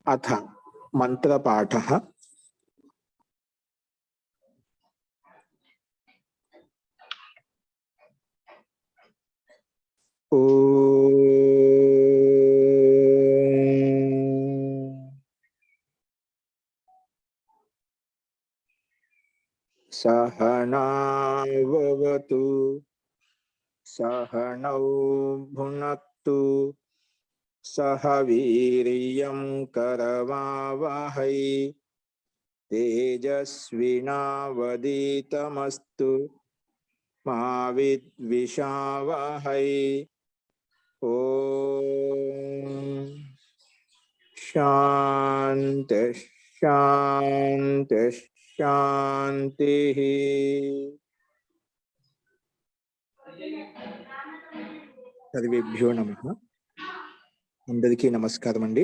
अथ मंत्रपाठः। सहनाववतु सहनौ भुनक्तु सह वीर्यं करवावहै तेजस्विनावधीतमस्तु मा विद्विषावहै। ओम शांति शांति शांति। सर्वेभ्यो नमः। అందరికీ నమస్కారం అండి.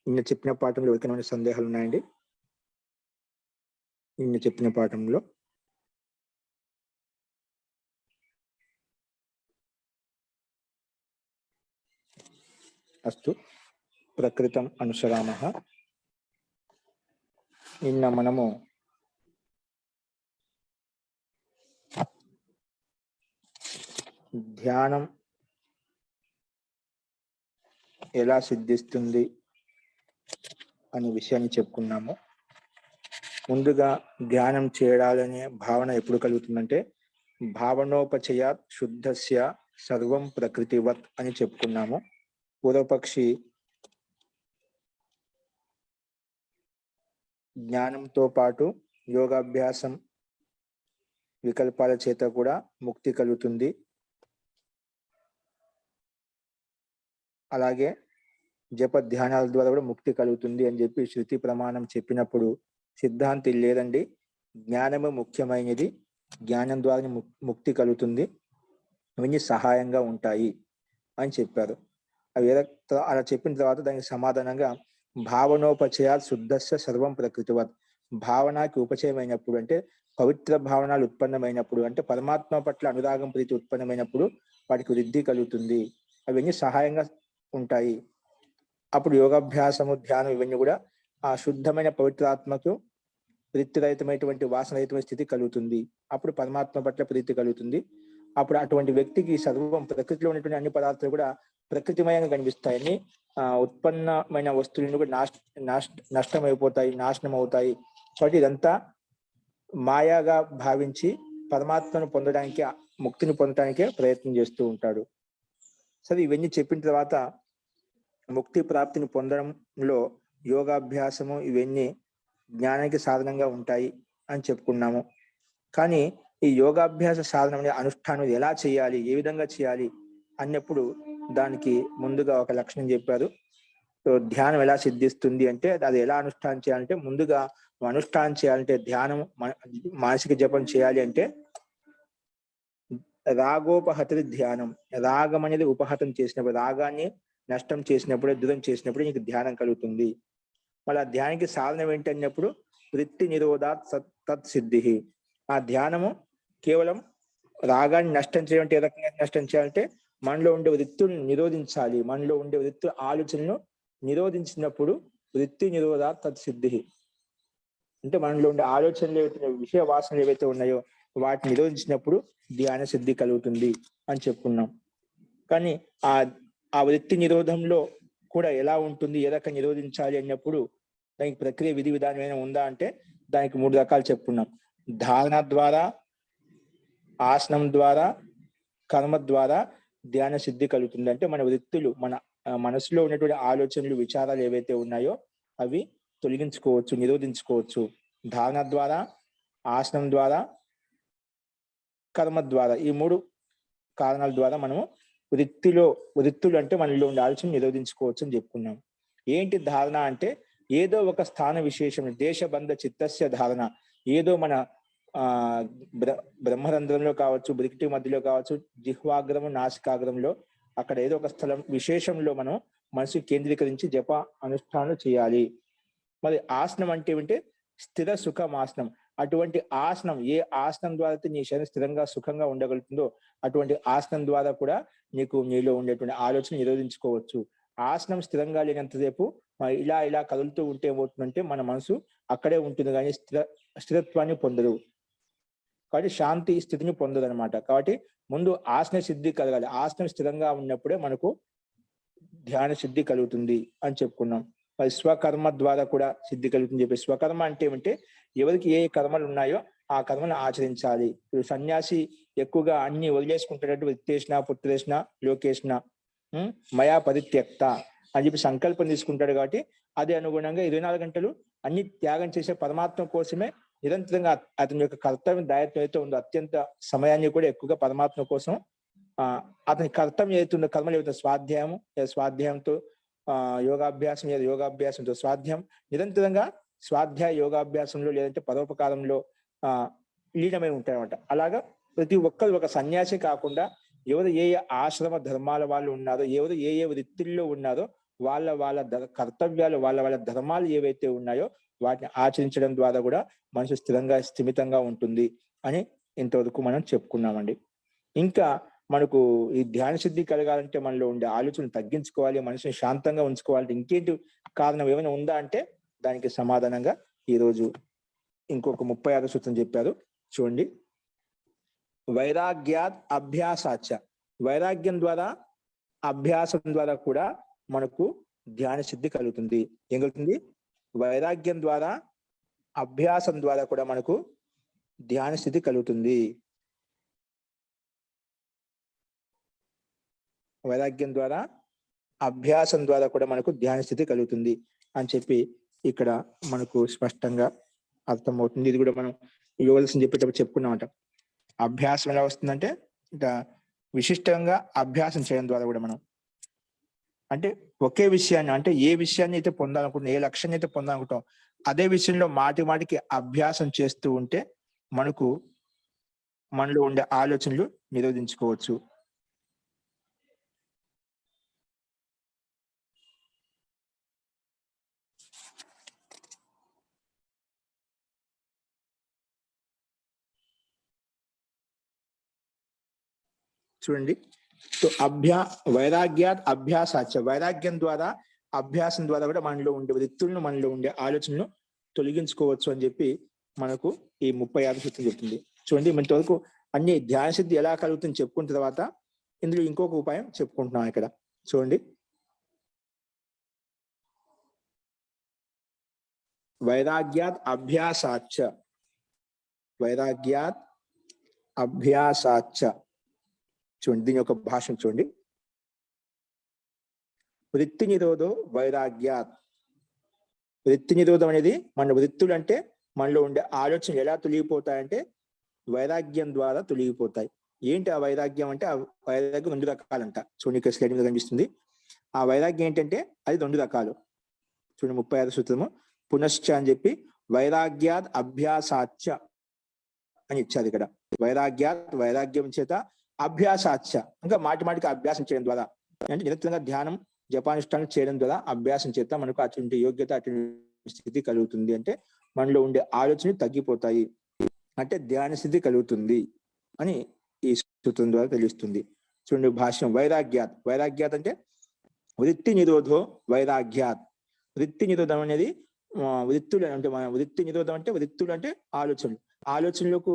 నిన్న చెప్పిన పాఠంలో ఎవరికైనా సందేహాలు ఉన్నాయండి? నిన్న చెప్పిన పాఠంలో అస్తు ప్రకృతం అనుసరామః. నిన్న మనము ధ్యానం ఎలా సిద్ధిస్తుంది అనే విషయాన్ని చెప్పుకున్నాము. ముందుగా ధ్యానం చేయాలనే భావన ఎప్పుడు కలుగుతుందంటే భావనోపచయాత్ శుద్ధస్య సర్వం ప్రకృతివత్ అని చెప్పుకున్నాము. పూర్వపక్షి జ్ఞానంతో పాటు యోగాభ్యాసం వికల్పాల చేత కూడా ముక్తి కలుగుతుంది. అలాగే జప ధ్యానాల ద్వారా కూడా ముక్తి కలుగుతుంది అని చెప్పి శృతి ప్రమాణం చెప్పినప్పుడు సిద్ధాంతి లేదండి, జ్ఞానము ముఖ్యమైనది, జ్ఞానం ద్వారా ముక్తి కలుగుతుంది, అవన్నీ సహాయంగా ఉంటాయి అని చెప్పారు. అవి అలా చెప్పిన తర్వాత దానికి సమాధానంగా భావనోపచయా శుద్ధస్య సర్వం ప్రకృతివత్, భావనకి ఉపచయమైనప్పుడు అంటే పవిత్ర భావనలు ఉత్పన్నమైనప్పుడు అంటే పరమాత్మ పట్ల అనురాగం ప్రీతి ఉత్పన్నమైనప్పుడు వాటికి వృద్ధి కలుగుతుంది, అవన్నీ సహాయంగా ఉంటాయి. అప్పుడు యోగాభ్యాసము ధ్యానం ఇవన్నీ కూడా ఆ శుద్ధమైన పవిత్రాత్మకు ప్రీతిరహితమైనటువంటి వాసనరహితమైన స్థితి కలుగుతుంది. అప్పుడు పరమాత్మ పట్ల ప్రీతి కలుగుతుంది. అప్పుడు అటువంటి వ్యక్తికి సర్వం ప్రకృతిలో ఉన్నటువంటి అన్ని పదార్థాలు కూడా ప్రకృతిమయంగా కనిపిస్తాయని, ఉత్పన్నమైన వస్తువులను కూడా నష్టమైపోతాయి, నాశనం అవుతాయి. కాబట్టి ఇదంతా మాయాగా భావించి పరమాత్మను పొందడానికి, ముక్తిని పొందడానికే ప్రయత్నం చేస్తూ ఉంటాడు. సరే, ఇవన్నీ చెప్పిన తర్వాత ముక్తి ప్రాప్తిని పొందడంలో యోగాభ్యాసము ఇవన్నీ జ్ఞానానికి సాధనంగా ఉంటాయి అని చెప్పుకున్నాము. కానీ ఈ యోగాభ్యాస సాధన అనే అనుష్ఠానం ఎలా చేయాలి, ఏ విధంగా చేయాలి అన్నప్పుడు దానికి ముందుగా ఒక లక్షణం చెప్పారు. ధ్యానం ఎలా సిద్ధిస్తుంది అంటే అది ఎలా అనుష్ఠానం చేయాలంటే, ముందుగా అనుష్ఠానం చేయాలంటే ధ్యానం మానసిక జపం చేయాలి అంటే రాగోపహతి ధ్యానం, రాగం అనేది ఉపహతం చేసినప్పుడు, రాగాన్ని నష్టం చేసినప్పుడు, దూరం చేసినప్పుడు నీకు ధ్యానం కలుగుతుంది. మళ్ళీ ఆ ధ్యానానికి సాధనం ఏంటన్నప్పుడు వృత్తి నిరోధాత్ తత్ సిద్ధి. ఆ ధ్యానము కేవలం రాగాన్ని నష్టం చేయాలంటే ఏ రకంగా నష్టం చేయాలంటే మనలో ఉండే వృత్తులను నిరోధించాలి. మనలో ఉండే వృత్తి ఆలోచనను నిరోధించినప్పుడు వృత్తి నిరోధాత్ తత్ సిద్ధి అంటే మనలో ఉండే ఆలోచనలు ఏవైతే, విషయ వాసనలు ఏవైతే ఉన్నాయో వాటిని నిరోధించినప్పుడు ధ్యాన సిద్ధి కలుగుతుంది అని చెప్పుకున్నాం. కానీ ఆ వృత్తి నిరోధంలో కూడా ఎలా ఉంటుంది, ఏ రకంగా నిరోధించాలి అన్నప్పుడు దానికి ప్రక్రియ విధి విధానం ఏమైనా ఉందా అంటే దానికి 3 రకాలు చెప్పుకున్నాం. ధారణ ద్వారా, ఆసనం ద్వారా, కర్మ ద్వారా ధ్యాన సిద్ధి కలుగుతుంది. అంటే మన వృత్తులు, మన మనసులో ఉన్నటువంటి ఆలోచనలు, విచారాలు ఏవైతే ఉన్నాయో అవి తొలగించుకోవచ్చు, నిరోధించుకోవచ్చు. ధారణ ద్వారా, ఆసనం ద్వారా, కర్మ ద్వారా, ఈ 3 కారణాల ద్వారా మనము వృత్తులు అంటే మనలో ఉండే ఆలోచన నిరోధించుకోవచ్చు అని చెప్పుకున్నాం. ఏంటి ధారణ అంటే ఏదో ఒక స్థాన విశేషం, దేశబంధ చిత్తస్య ధారణ, ఏదో మన బ్రహ్మరంధ్రంలో కావచ్చు, బ్రికిటి మధ్యలో కావచ్చు, జిహ్వాగ్రము నాసికాగ్రంలో అక్కడ ఏదో ఒక స్థలం విశేషంలో మనం మనసు కేంద్రీకరించి జప అనుష్ఠానం చేయాలి. మరి ఆసనం అంటే ఏమిటంటే స్థిర సుఖం ఆసనం, అటువంటి ఆసనం, ఏ ఆసనం ద్వారా అయితే నీ శరీరం స్థిరంగా సుఖంగా ఉండగలుగుతుందో అటువంటి ఆసనం ద్వారా కూడా నీలో ఉండేటువంటి ఆలోచన నిరోధించుకోవచ్చు. ఆసనం స్థిరంగా లేనంతసేపు ఇలా ఇలా కదులుతూ ఉంటే ఏమవుతుందంటే మన మనసు అక్కడే ఉంటుంది కానీ స్థిరత్వాన్ని పొందదు. కాబట్టి శాంతి స్థితిని పొందదు అనమాట. కాబట్టి ముందు ఆసన సిద్ధి కలగాలి. ఆసనం స్థిరంగా ఉన్నప్పుడే మనకు ధ్యాన సిద్ధి కలుగుతుంది అని చెప్పుకున్నాం. మరి స్వకర్మ ద్వారా కూడా సిద్ధి కలుగుతుంది చెప్పి. స్వకర్మ అంటే ఏమంటే ఎవరికి ఏ కర్మలు ఉన్నాయో ఆ కర్మను ఆచరించాలి. ఇప్పుడు సన్యాసి ఎక్కువగా అన్ని వదిలేసుకుంటాడంటే విత్తేసిన పుత్రేసిన లోకేసిన మయా పరిత్యక్త అని చెప్పి సంకల్పం తీసుకుంటాడు. కాబట్టి అదే అనుగుణంగా 24 గంటలు అన్ని త్యాగం చేసే పరమాత్మ కోసమే నిరంతరంగా అతని యొక్క కర్తవ్యం దాయత్వం అయితే ఉందో అత్యంత సమయాన్ని కూడా ఎక్కువగా పరమాత్మ కోసం అతని కర్తవ్యం ఏదైతుందో కర్మలు ఏదైతే స్వాధ్యాయంతో యోగాభ్యాసం లేదా యోగాభ్యాసంతో స్వాధ్యాయం నిరంతరంగా స్వాధ్యాయ యోగాభ్యాసంలో లేదంటే పరోపకారంలో లీనమై ఉంటారన్నమాట. అలాగా ప్రతి ఒక్కరు ఒక సన్యాసి కాకుండా ఎవరు ఏ ఆశ్రమ ధర్మాల వాళ్ళు ఉన్నారో, ఎవరు ఏ వృత్తుల్లో ఉన్నారో వాళ్ళ కర్తవ్యాలు వాళ్ళ ధర్మాలు ఏవైతే ఉన్నాయో వాటిని ఆచరించడం ద్వారా కూడా మనసు స్థిమితంగా ఉంటుంది అని ఇంతవరకు మనం చెప్పుకున్నామండి. ఇంకా మనకు ఈ ధ్యాన సిద్ధి కలగాలంటే మనలో ఉండే ఆలోచనలు తగ్గించుకోవాలి, మనసుని శాంతంగా ఉంచుకోవాలి. ఇంకేంటి కారణం ఏమైనా ఉందా అంటే దానికి సమాధానంగా ఈరోజు ఇంకొక 36వ సూత్రం చెప్పారు చూడండి. వైరాగ్యాత్ అభ్యాసాచ, వైరాగ్యం ద్వారా అభ్యాసం ద్వారా కూడా మనకు ధ్యాన సిద్ధి కలుగుతుంది. ఏం కలుగుతుంది? వైరాగ్యం ద్వారా అభ్యాసం ద్వారా కూడా మనకు ధ్యాన స్థితి కలుగుతుంది. వైరాగ్యం ద్వారా అభ్యాసం ద్వారా కూడా మనకు ధ్యాన స్థితి కలుగుతుంది అని చెప్పి ఇక్కడ మనకు స్పష్టంగా అర్థమవుతుంది. ఇది కూడా మనం యోగదర్శనం చెప్పేటప్పుడు చెప్పుకున్నామంట. అభ్యాసం ఎలా వస్తుందంటే విశిష్టంగా అభ్యాసం చేయడం ద్వారా కూడా మనం అంటే ఒకే విషయాన్ని అంటే ఏ విషయాన్ని అయితే పొందాలనుకుంటున్నాం, ఏ లక్ష్యాన్ని అయితే పొందాలనుకుంటాం అదే విషయంలో మాటికి అభ్యాసం చేస్తూ ఉంటే మనలో ఉండే ఆలోచనలు నిరోధించుకోవచ్చు. చూడండి, వైరాగ్యాత్ అభ్యాసాచ, వైరాగ్యం ద్వారా అభ్యాసం ద్వారా కూడా మనలో ఉండే వృత్తులను మనలో ఉండే ఆలోచనలు తొలగించుకోవచ్చు అని చెప్పి మనకు ఈ 36వ సూత్రం చెప్తుంది. చూడండి, ఇంతవరకు అన్ని ధ్యాన సిద్ధి ఎలా కలుగుతుంది చెప్పుకున్న తర్వాత ఇందులో ఇంకొక ఉపాయం చెప్పుకుంటున్నాం ఇక్కడ. చూడండి, వైరాగ్యాత్ అభ్యాసాచ, వైరాగ్యాత్ అభ్యాసాచ. చూడండి దీని యొక్క భాషను చూడండి. వృత్తి నిరోధో వైరాగ్యాత్. వృత్తి నిరోధం అనేది మన వృత్తులు అంటే మనలో ఉండే ఆలోచనలు ఎలా తొలగిపోతాయంటే వైరాగ్యం ద్వారా తొలగిపోతాయి. ఏంటి ఆ వైరాగ్యం అంటే? ఆ వైరాగ్యం 2 రకాలంట. చూడండి ఇక్కడ స్లైడ్ మీద కనిపిస్తుంది. ఆ వైరాగ్యం ఏంటంటే అది 2 రకాలు. చూడండి 36వ సూత్రము పునశ్చ అని చెప్పి వైరాగ్యాత్ అభ్యాసాచ అని ఇచ్చారు ఇక్కడ. వైరాగ్యం చేత అభ్యాసాచ ఇంకా మాటికి అభ్యాసం చేయడం ద్వారా అంటే నిరంతరంగా ధ్యానం జపానుష్ఠానం చేయడం ద్వారా అభ్యాసం చేత మనకు అటువంటి యోగ్యత అటువంటి స్థితి కలుగుతుంది. అంటే మనలో ఉండే ఆలోచనలు తగ్గిపోతాయి అంటే ధ్యాన స్థితి కలుగుతుంది అని ఈ సూత్రం ద్వారా తెలుస్తుంది. చూడండి భాష్యం, వైరాగ్యాత్ అంటే వృత్తి నిరోధో వైరాగ్యాత్. వృత్తి నిరోధం అనేది వృత్తులు అంటే వృత్తి నిరోధం అంటే వృత్తులు అంటే ఆలోచనలకు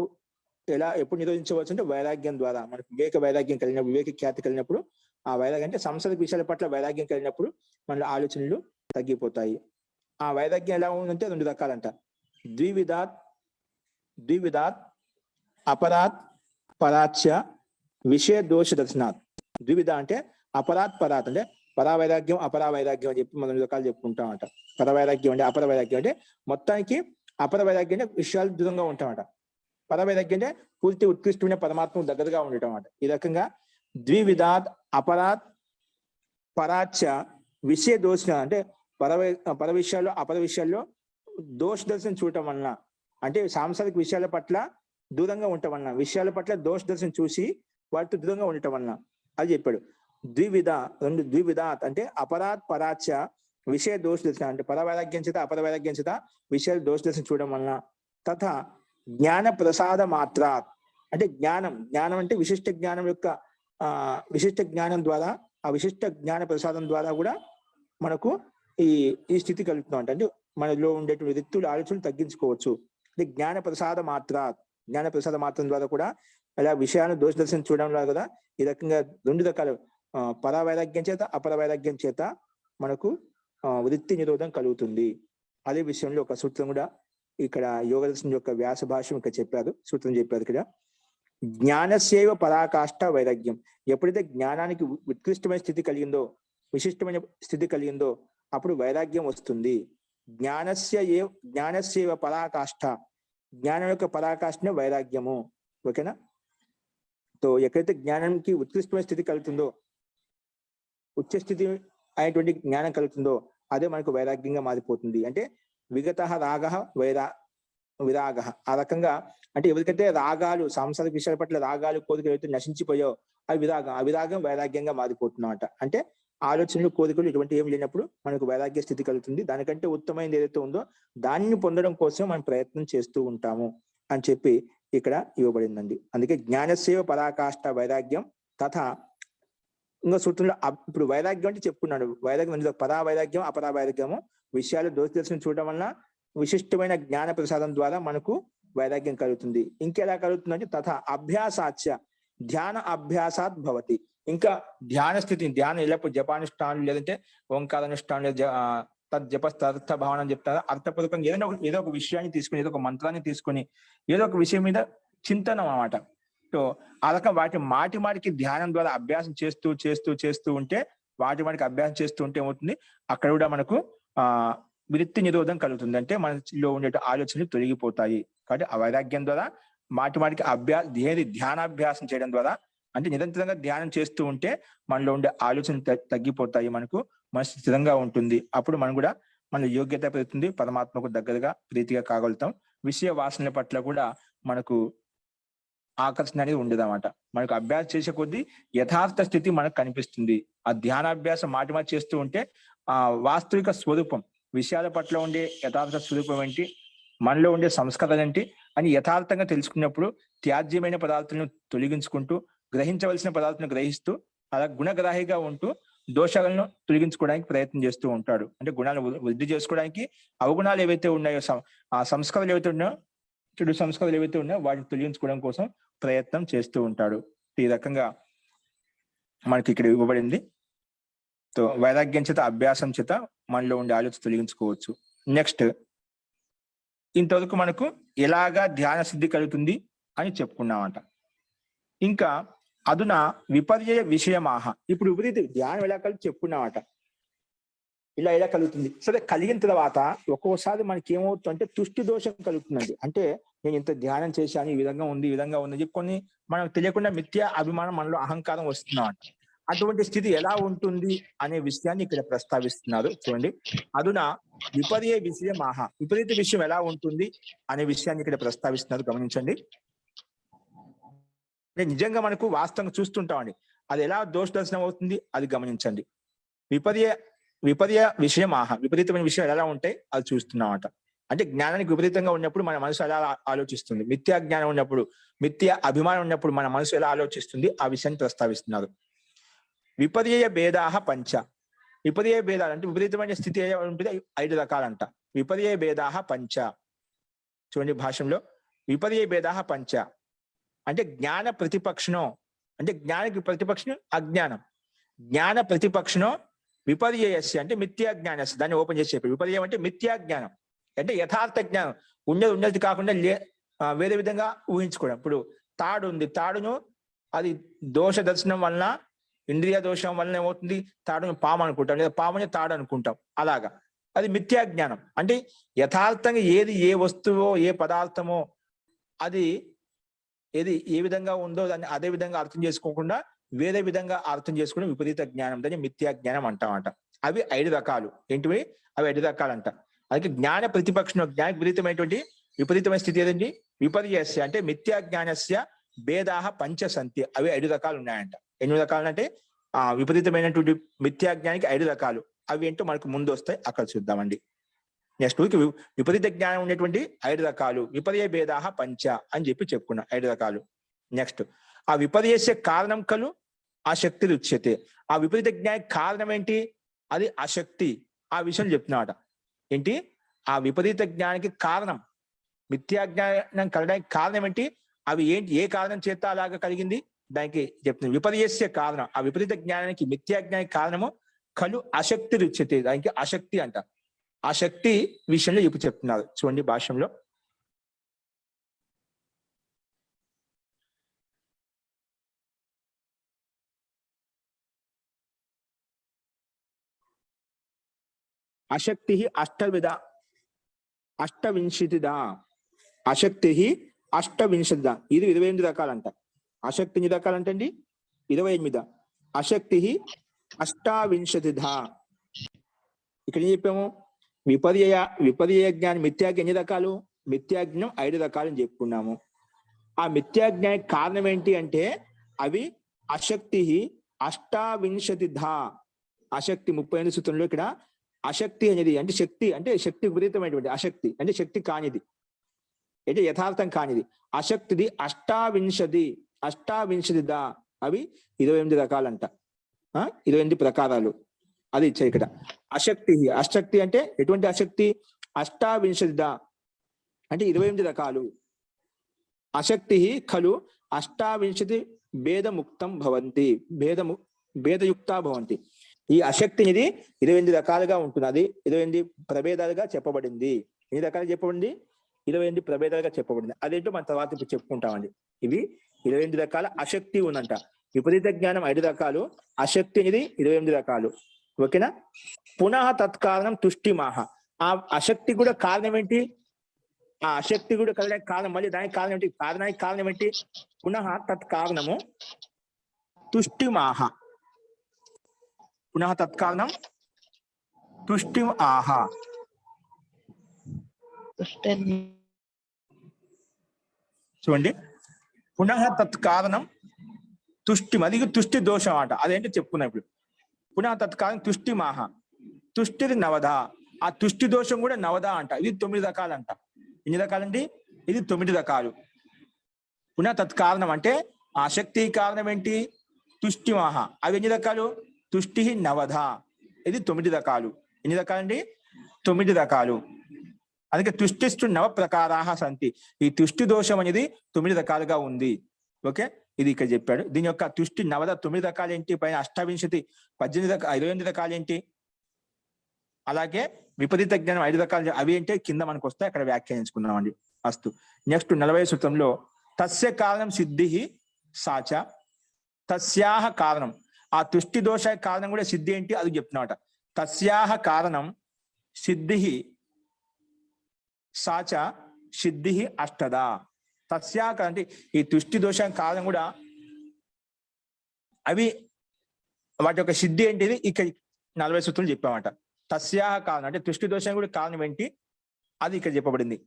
ఎప్పుడు నిరోధించవచ్చు అంటే వైరాగ్యం ద్వారా. మనకు వైరాగ్యం కలిగినప్పుడు, వివేక ఖ్యాతి కలిగినప్పుడు, ఆ వైరాగ్యం అంటే సంసారిక విషయాల పట్ల వైరాగ్యం కలిగినప్పుడు మన ఆలోచనలు తగ్గిపోతాయి. ఆ వైరాగ్యం ఎలా ఉందంటే 2 రకాలంట. ద్వివిధాత్ అపరాత్ పరాచ్య విషయ దోష దర్శనాత్. ద్వివిధ అంటే అపరాత్ పరాత్ అంటే పరావైరాగ్యం అపరావైరాగ్యం అని చెప్పి మనం 2 రకాలు చెప్పుకుంటామట. పరవైరాగ్యం అంటే అపరవైరాగ్యం అంటే మొత్తానికి అపరవైరాగ్యం అంటే విషయాలు దూరంగా ఉంటామట. పరవైరాగ్యం అంటే పూర్తి ఉత్కృష్టమైన పరమాత్మకు దగ్గరగా ఉండటం అన్నమాట. ఈ రకంగా ద్వివిధాత్ అపరాత్ పరాచ్య విషయ దోష అంటే పర విషయాల్లో అపర విషయాల్లో దోష దర్శనం చూడటం వలన అంటే సాంసారిక విషయాల పట్ల దూరంగా ఉండటం వలన, విషయాల పట్ల దోష దర్శనం చూసి వాటితో దూరంగా ఉండటం వలన అది చెప్పాడు. ద్వివిధాత్ అంటే అపరాత్ పరాచ్య విషయ దోష దర్శనం అంటే పరవైరాగ్యం చేత అపరవైరాగ్యం చేత విషయాలు దోష దర్శనం చూడడం వలన, తథా జ్ఞాన ప్రసాద మాత్ర అంటే జ్ఞానం అంటే విశిష్ట జ్ఞానం యొక్క విశిష్ట జ్ఞానం ద్వారా ఆ విశిష్ట జ్ఞాన ప్రసాదం ద్వారా కూడా మనకు ఈ ఈ స్థితి కలుగుతున్నాం అంటే మనలో ఉండేటువంటి రిక్తులు ఆలోచనలు తగ్గించుకోవచ్చు. అంటే జ్ఞాన ప్రసాద మాత్రం ద్వారా కూడా అలా విషయాన్ని దోష దర్శనం చూడడం కదా ఈ రకంగా 2 రకాల పరావైరాగ్యం చేత అపరవైరాగ్యం చేత మనకు వృత్తి నిరోధం కలుగుతుంది. అదే విషయంలో ఒక సూత్రం కూడా ఇక్కడ యోగ దర్శనం యొక్క వ్యాస భాష్యం ఇక్కడ చెప్పారు, సూత్రం చెప్పారు ఇక్కడ. జ్ఞానస్యైవ పరాకాష్ఠ వైరాగ్యం. ఎప్పుడైతే జ్ఞానానికి ఉత్కృష్టమైన స్థితి కలిగిందో, విశిష్టమైన స్థితి కలిగిందో అప్పుడు వైరాగ్యం వస్తుంది. జ్ఞానస్యైవ పరాకాష్ఠ, జ్ఞానం యొక్క పరాకాష్ఠనే వైరాగ్యము. ఓకేనా? సో ఎక్కడైతే జ్ఞానానికి ఉత్కృష్టమైన స్థితి కలుగుతుందో, ఉచ్చ స్థితి అయినటువంటి జ్ఞానం కలుగుతుందో అదే మనకు వైరాగ్యంగా మారిపోతుంది. అంటే విగత రాగ విరాగ. ఆ రకంగా అంటే ఎవరికైతే రాగాలు, సాంసారిక విషయాల పట్ల రాగాలు కోరికలు అయితే నశించిపోయో ఆ విరాగం వైరాగ్యంగా మారిపోతున్నమాట. అంటే ఆలోచనలు కోరికలు ఇటువంటి ఏం లేనప్పుడు మనకు వైరాగ్య స్థితి కలుగుతుంది. దానికంటే ఉత్తమైనది ఏదైతే ఉందో దాన్ని పొందడం కోసం మనం ప్రయత్నం చేస్తూ ఉంటాము అని చెప్పి ఇక్కడ ఇవ్వబడిందండి. అందుకే జ్ఞానస్యైవ పరాకాష్ఠ వైరాగ్యం తథా ఇంకో సూత్రంలో ఇప్పుడు వైరాగ్యం అంటే చెప్పుకున్నాడు. వైరాగ్యం పరా వైరాగ్యం అపరా వైరాగ్యము విషయాలు దోషదర్శనం చూడడం వల్ల విశిష్టమైన జ్ఞాన ప్రసాదం ద్వారా మనకు వైరాగ్యం కలుగుతుంది. ఇంకెలా కలుగుతుంది అంటే తథా అభ్యాసాచ్య ధ్యాన అభ్యాసాత్ భవతి. ఇంకా ధ్యాన స్థితిని ధ్యానం ఎల్లప్పుడు జపానుష్ఠానం లేదంటే ఓంకారానుష్ఠానం జపస్థార్థ భావన అని చెప్తారు. అర్థపూర్వకంగా ఏదో ఒక విషయాన్ని తీసుకుని, ఏదో ఒక మంత్రాన్ని తీసుకొని ఏదో ఒక విషయం మీద చింతనం అన్నమాట. సో ఆ రకం మాటికి ధ్యానం ద్వారా అభ్యాసం చేస్తూ ఉంటే అభ్యాసం చేస్తూ ఉంటే ఏమవుతుంది, అక్కడ కూడా మనకు వృత్తి నిరోధం కలుగుతుంది. అంటే మనలో ఉండే ఆలోచనలు తొలగిపోతాయి. కాబట్టి ఆ వైరాగ్యం ద్వారా మాటికి ధ్యానాభ్యాసం చేయడం ద్వారా, అంటే నిరంతరంగా ధ్యానం చేస్తూ ఉంటే మనలో ఉండే ఆలోచనలు తగ్గిపోతాయి, మనకు మనసు స్థిరంగా ఉంటుంది. అప్పుడు మనం కూడా మన యోగ్యత పెరుగుతుంది, పరమాత్మకు దగ్గరగా ప్రీతిగా కాగలుగుతాం. విషయ వాసనల పట్ల కూడా మనకు ఆకర్షణ అనేది ఉండదు అన్నమాట. మనకు అభ్యాసం చేసే కొద్దీ యథార్థ స్థితి మనకు కనిపిస్తుంది. ఆ ధ్యానాభ్యాసం మాటి చేస్తూ ఉంటే ఆ వాస్తవిక స్వరూపం, విషయాల పట్ల ఉండే యథార్థ స్వరూపం ఏంటి, మనలో ఉండే సంస్కారం ఏంటి అని యథార్థంగా తెలుసుకున్నప్పుడు త్యాజ్యమైన పదార్థాలను తొలగించుకుంటూ గ్రహించవలసిన పదార్థాలను గ్రహిస్తూ అలా గుణగ్రాహిగా ఉంటూ దోషాలను తొలగించుకోవడానికి ప్రయత్నం చేస్తూ ఉంటాడు. అంటే గుణాలు వృద్ధి చేసుకోవడానికి అవగుణాలు ఏవైతే ఉన్నాయో, ఆ సంస్కారాలు ఏవైతే ఉన్నాయో, చెడు సంస్కారాలు ఏవైతే ఉన్నాయో వాటిని తొలగించుకోవడం కోసం ప్రయత్నం చేస్తూ ఉంటాడు. ఈ రకంగా మనకి ఇక్కడ ఇవ్వబడింది. సో వైరాగ్యం చేత అభ్యాసం చేత మనలో ఉండే ఆలోచన తొలగించుకోవచ్చు. నెక్స్ట్, ఇంతవరకు మనకు ఎలాగా ధ్యాన సిద్ధి కలుగుతుంది అని చెప్పుకున్నామంట. ఇంకా అదునా విపర్యయ విషయమాహ. ఇప్పుడు విపరీత ధ్యానం ఎలా కలిగి చెప్పుకున్నామట. ఇలా కలుగుతుంది. సరే, కలిగిన తర్వాత ఒక్కోసారి మనకి ఏమవుతుంది అంటే తుష్టి దోషం కలుగుతుందండి. అంటే నేను ఇంత ధ్యానం చేశాను, ఈ విధంగా ఉంది కొన్ని మనకు తెలియకుండా మిథ్యా అభిమానం, మనలో అహంకారం వస్తుందన్నమాట. అటువంటి స్థితి ఎలా ఉంటుంది అనే విషయాన్ని ఇక్కడ ప్రస్తావిస్తున్నారు. చూడండి, అదునా విపర్యయ విషయమాహ. విపరీత విషయం ఎలా ఉంటుంది అనే విషయాన్ని ఇక్కడ ప్రస్తావిస్తున్నారు, గమనించండి. నిజంగా మనకు వాస్తవంగా చూస్తుంటామండి, అది ఎలా దోష దర్శనం అవుతుంది అది గమనించండి. విపర్య విషయమాహ, విపరీతమైన విషయం ఎలా ఉంటాయి అది చూస్తున్నామట. అంటే జ్ఞానానికి విపరీతంగా ఉన్నప్పుడు మన మనసు ఎలా ఆలోచిస్తుంది, మిథ్యా జ్ఞానం ఉన్నప్పుడు, మిథ్యా అభిమానం ఉన్నప్పుడు మన మనసు ఎలా ఆలోచిస్తుంది ఆ విషయాన్ని ప్రస్తావిస్తున్నారు. విపర్యయ భేదాహ పంచ. విపర్యయ భేదాలు అంటే విపరీతమైన స్థితి ఉంటుంది, 5 రకాలంట. విపర్యయ భేదాహ పంచ. చూడండి భాషలో, విపర్యయ భేదాహ పంచ అంటే జ్ఞాన ప్రతిపక్షణం, అంటే జ్ఞానికి ప్రతిపక్షం అజ్ఞానం. జ్ఞాన ప్రతిపక్షణం విపర్యయస్య అంటే మిథ్యా జ్ఞానస్య. దాన్ని ఓపెన్ చేసి చెప్పారు. విపర్యయం అంటే మిథ్యా జ్ఞానం, అంటే యథార్థ జ్ఞానం, ఉన్నది కాకుండా వేరే విధంగా ఊహించుకోవడం. ఇప్పుడు తాడు ఉంది, తాడును అది దోష దర్శనం వలన, ఇంద్రియ దోషం వలన ఏమవుతుంది, తాడును పాము అనుకుంటాం, లేదా పాముని తాడు అనుకుంటాం. అలాగా అది మిథ్యా జ్ఞానం. అంటే యథార్థంగా ఏది ఏ వస్తువో ఏ పదార్థమో అది ఏ విధంగా ఉందో దాన్ని అదే విధంగా అర్థం చేసుకోకుండా వేరే విధంగా అర్థం చేసుకుని విపరీత జ్ఞానం, దాన్ని మిథ్యా జ్ఞానం అంటామంట. అవి 5 రకాలు. ఏంటివి అవి? 5 రకాలంట. అలాగే జ్ఞాన ప్రతిపక్షం, జ్ఞాన విపరీతమైన స్థితి ఏదండి, విపర్యస్య అంటే మిథ్యా జ్ఞానస్య భేదాహ పంచ సంతి. అవి 5 రకాలు ఉన్నాయంట. 8 రకాలు అంటే విపరీతమైనటువంటి మిథ్యా జ్ఞానికి 5 రకాలు. అవి ఏంటో మనకు ముందు వస్తాయి, అక్కడ చూద్దామండి. నెక్స్ట్ విపరీత జ్ఞానం ఉన్నటువంటి 5 రకాలు. విపర్య భేదాహ పంచ అని చెప్పి చెప్పుకున్నాం 5 రకాలు. నెక్స్ట్ ఆ విపర్యస్య కారణం కలు ఆసక్తి రుచ్యతే. ఆ విపరీత జ్ఞానికి కారణం ఏంటి? అది ఆసక్తి. ఆ విషయం చెప్తున్నాడు. ఏంటి ఆ విపరీత జ్ఞానికి కారణం? మిథ్యా జ్ఞానం కలగడానికి కారణం ఏంటి? అవి ఏంటి? ఏ కారణం చేత అలాగా కలిగింది దానికి చెప్తుంది. విపర్యస్య కారణం, ఆ విపరీత జ్ఞానానికి మిథ్యా జ్ఞానికి కారణము కలు ఆసక్తి రుచ్యతే. దానికి ఆసక్తి అంట. ఆ శక్తి విషయంలో ఇప్పుడు చెప్తున్నారు చూడండి భాష్యంలో. అశక్తి అష్టవింశతిదా. అశక్తి అష్టవింశతిదా. ఇది 28 రకాలంట. అశక్తి ఎన్ని రకాలంట అండి? 28. అశక్తి అష్టావింశతిదా. ఇక్కడ ఏం చెప్పాము? విపర్య జ్ఞానం మిథ్యాజ్ఞానం ఎన్ని రకాలు? మిథ్యాజ్ఞానం 5 రకాలు అని చెప్పుకున్నాము. ఆ మిథ్యాజ్ఞానికి కారణం ఏంటి అంటే అవి అశక్తి అష్టావింశతిధా. అశక్తి 38 సూత్రంలో ఇక్కడ అశక్తి అనేది అంటే శక్తి విపరీతమైనటువంటి అశక్తి అంటే శక్తి కానిది, అంటే యథార్థం కానిది. అశక్తిది అష్టావింశతిదా. అవి 28 రకాలంట. 28 ప్రకారాలు అది ఇచ్చాయి ఇక్కడ. అశక్తి అంటే ఎటువంటి అశక్తి? అష్టావింశతిదా అంటే 28 రకాలు. అశక్తి ఖలు అష్టావింశతి భేదముక్తం భవంతి. భేదయుక్త భవంతి. ఈ అశక్తి అనేది 28 రకాలుగా ఉంటుంది. అది 28 ప్రభేదాలుగా చెప్పబడింది. ఎన్ని రకాలుగా చెప్పబడింది? 28 ప్రభేదాలుగా చెప్పబడింది. అదేంటో మన తర్వాత ఇప్పుడు చెప్పుకుంటామండి. ఇవి 28 రకాల అశక్తి ఉందంట. విపరీత జ్ఞానం 5 రకాలు, అశక్తి అనేది 28 రకాలు. ఓకేనా? పునః తత్కారణం తుష్టిమాహ. ఆ అశక్తి కూడా కారణం ఏంటి? ఆ అశక్తి కూడా కలగడానికి కారణం, మళ్ళీ దానికి కారణం ఏంటి? కారణానికి కారణం ఏంటి? పునః తత్కారణము తుష్టిమాహ. పునః తత్కారణం తుష్టిం ఆహ. చూడండి, పునః తత్కారణం తుష్టిం, అది తుష్టి దోషం అంట. అదేంటి చెప్పుకున్నాం ఇప్పుడు. పునః తత్కారణం తుష్టిమాహ. తుష్టిది నవద. ఆ తుష్టి దోషం కూడా నవద అంట. ఇది 9 రకాలంట. ఎన్ని రకాలండి? ఇది 9 రకాలు. పునః తత్కారణం అంటే ఆసక్తి కారణం ఏంటి? తుష్టిమాహ. అవి ఎన్ని రకాలు? తుష్టి నవధ. ఇది 9 రకాలు. ఎన్ని రకాలండి? 9 రకాలు. అందుకే తుష్టిస్తు నవ ప్రకారాహ సంతి. ఈ తుష్టి దోషం అనేది 9 రకాలుగా ఉంది. ఓకే, ఇది ఇక్కడ చెప్పాడు. దీని యొక్క తుష్టి నవద 9 రకాలు ఏంటి? పైన అష్టావింశతి 28 రకాలు ఏంటి? అలాగే విపరీత జ్ఞానం 5 రకాలు అవి ఏంటి కింద మనకు వస్తే అక్కడ వ్యాఖ్యానించుకున్నామండి. అస్తు. నెక్స్ట్ 40 సూత్రంలో తస్య కారణం సిద్ధి సాచ. తస్యాహ కారణం, ఆ తుష్టి దోష కారణం కూడా సిద్ధి ఏంటి అది చెప్తున్నమాట. తస్యాహ కారణం సిద్ధి సాచ సిద్ధి అష్టదా. తస్యాహ అంటే ఈ తుష్టి దోష కారణం కూడా అవి వాటి యొక్క సిద్ధి ఏంటిది ఇక్కడ 40 సూత్రాలు చెప్పామట. తస్యాహ కారణం అంటే తుష్టి దోషం కూడా కారణం ఏంటి అది ఇక్కడ చెప్పబడింది.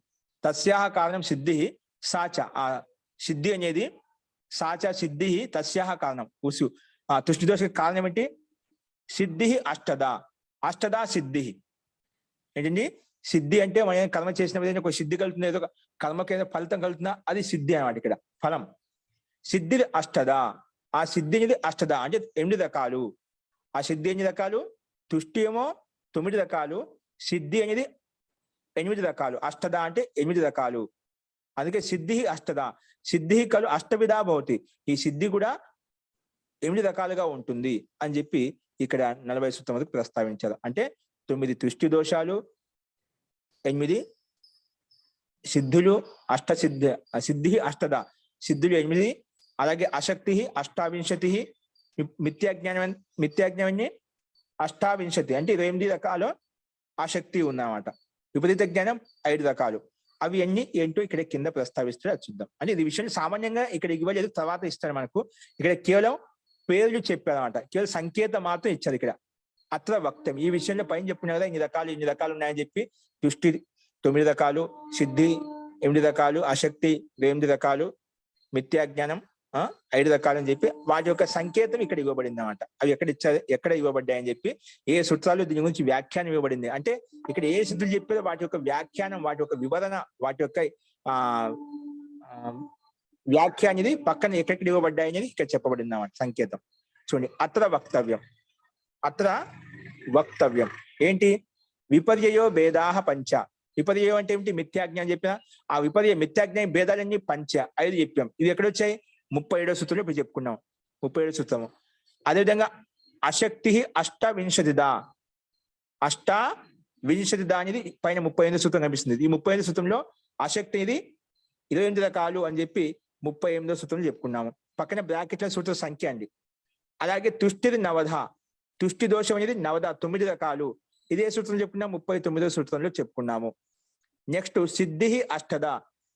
తస్యాహ కారణం సిద్ధి సాచ. ఆ సిద్ధి అనేది సాచ సిద్ధి తస్యాహ కారణం. ఆ తుష్టి దోష కారణం ఏంటి? సిద్ధి అష్టదా. అష్టదా సిద్ధి ఏంటండి? సిద్ధి అంటే మనం కర్మ చేసినప్పుడు ఒక సిద్ధి కలుగుతుంది, ఏదో కర్మకి ఏదో ఫలితం కలుగుతుందా, అది సిద్ధి అన్నమాట. ఇక్కడ ఫలం. సిద్ధి అష్టదా. ఆ సిద్ధి అనేది అష్టదా అంటే 8 రకాలు. ఆ సిద్ధి ఎన్ని రకాలు? తుష్టి ఏమో 9 రకాలు, సిద్ధి అనేది 8 రకాలు. అష్టదా అంటే 8 రకాలు. అందుకే సిద్ధి అష్టదా. సిద్ధి కలు అష్టవిధా భవతి. ఈ సిద్ధి కూడా 8 రకాలుగా ఉంటుంది అని చెప్పి ఇక్కడ 40 సూత్రం వరకు ప్రస్తావించారు. అంటే 9 తుష్టి దోషాలు, 8 సిద్ధులు, సిద్ధి అష్టదా, సిద్ధులు 8, అలాగే అశక్తి అష్టావింశతి, మిథ్యాజ్ఞానాన్ని అష్టావింశతి అంటే 28 రకాలు ఆసక్తి ఉందన్నమాట. విపరీత జ్ఞానం 5 రకాలు. అవి అన్ని ఏంటో ఇక్కడ కింద ప్రస్తావిస్తే అది చూద్దాం. అంటే ఇది విషయం సామాన్యంగా ఇక్కడ ఇవ్వలేదు, తర్వాత ఇస్తారు మనకు. ఇక్కడ కేవలం పేర్లు చెప్పారన్నమాట, కేవలం సంకేతం మాత్రం ఇచ్చారు ఇక్కడ. అత్ర వక్తం, ఈ విషయంలో పైన చెప్పుకున్నా కదా ఇన్ని రకాలు ఉన్నాయని చెప్పి. దృష్టి 9 రకాలు, సిద్ధి 8 రకాలు, అశక్తి 8 రకాలు, మిథ్యాజ్ఞానం 5 రకాలని చెప్పి వాటి యొక్క సంకేతం ఇక్కడ ఇవ్వబడింది అన్నమాట. అవి ఎక్కడ ఇవ్వబడ్డాయని చెప్పి ఏ సూత్రాలు దీని గురించి వ్యాఖ్యానం ఇవ్వబడింది. అంటే ఇక్కడ ఏ సిద్ధులు చెప్పారో వాటి యొక్క వ్యాఖ్యానం, వాటి యొక్క వివరణ, వాటి యొక్క వ్యాఖ్య అనేది పక్కన ఎక్కడెక్కడ ఇవ్వబడ్డాయి అనేది ఇక్కడ చెప్పబడింది అన్నమాట సంకేతం. చూడండి, అత్ర వక్తవ్యం ఏంటి? విపర్యయో భేదాహ పంచ. విపర్యయం అంటే ఏమిటి? మిథ్యాజ్ఞ అని చెప్పిన ఆ మిథ్యాజ్ఞ భేదాలన్నీ పంచ 5 చెప్పాం. ఇది ఎక్కడొచ్చాయి? 37వ సూత్రంలో ఇప్పుడు చెప్పుకున్నాం. 37వ సూత్రము. అదేవిధంగా అశక్తి అష్టవింశతిదా. అష్టవింశతిదా అనేది పైన 38వ సూత్రం కనిపిస్తుంది. ఈ 38వ సూత్రంలో అశక్తి ఇది 28 రకాలు అని చెప్పి 38వ సూత్రంలో చెప్పుకున్నాము. పక్కన బ్రాకెట్ల సూత్ర సంఖ్య అండి. అలాగే తుష్టిది నవధ. తుష్టి దోషం అనేది నవధ 9 రకాలు. ఇదే సూత్రం చెప్పుకున్నాం, 39వ సూత్రంలో చెప్పుకున్నాము. నెక్స్ట్ సిద్ధి అష్టద.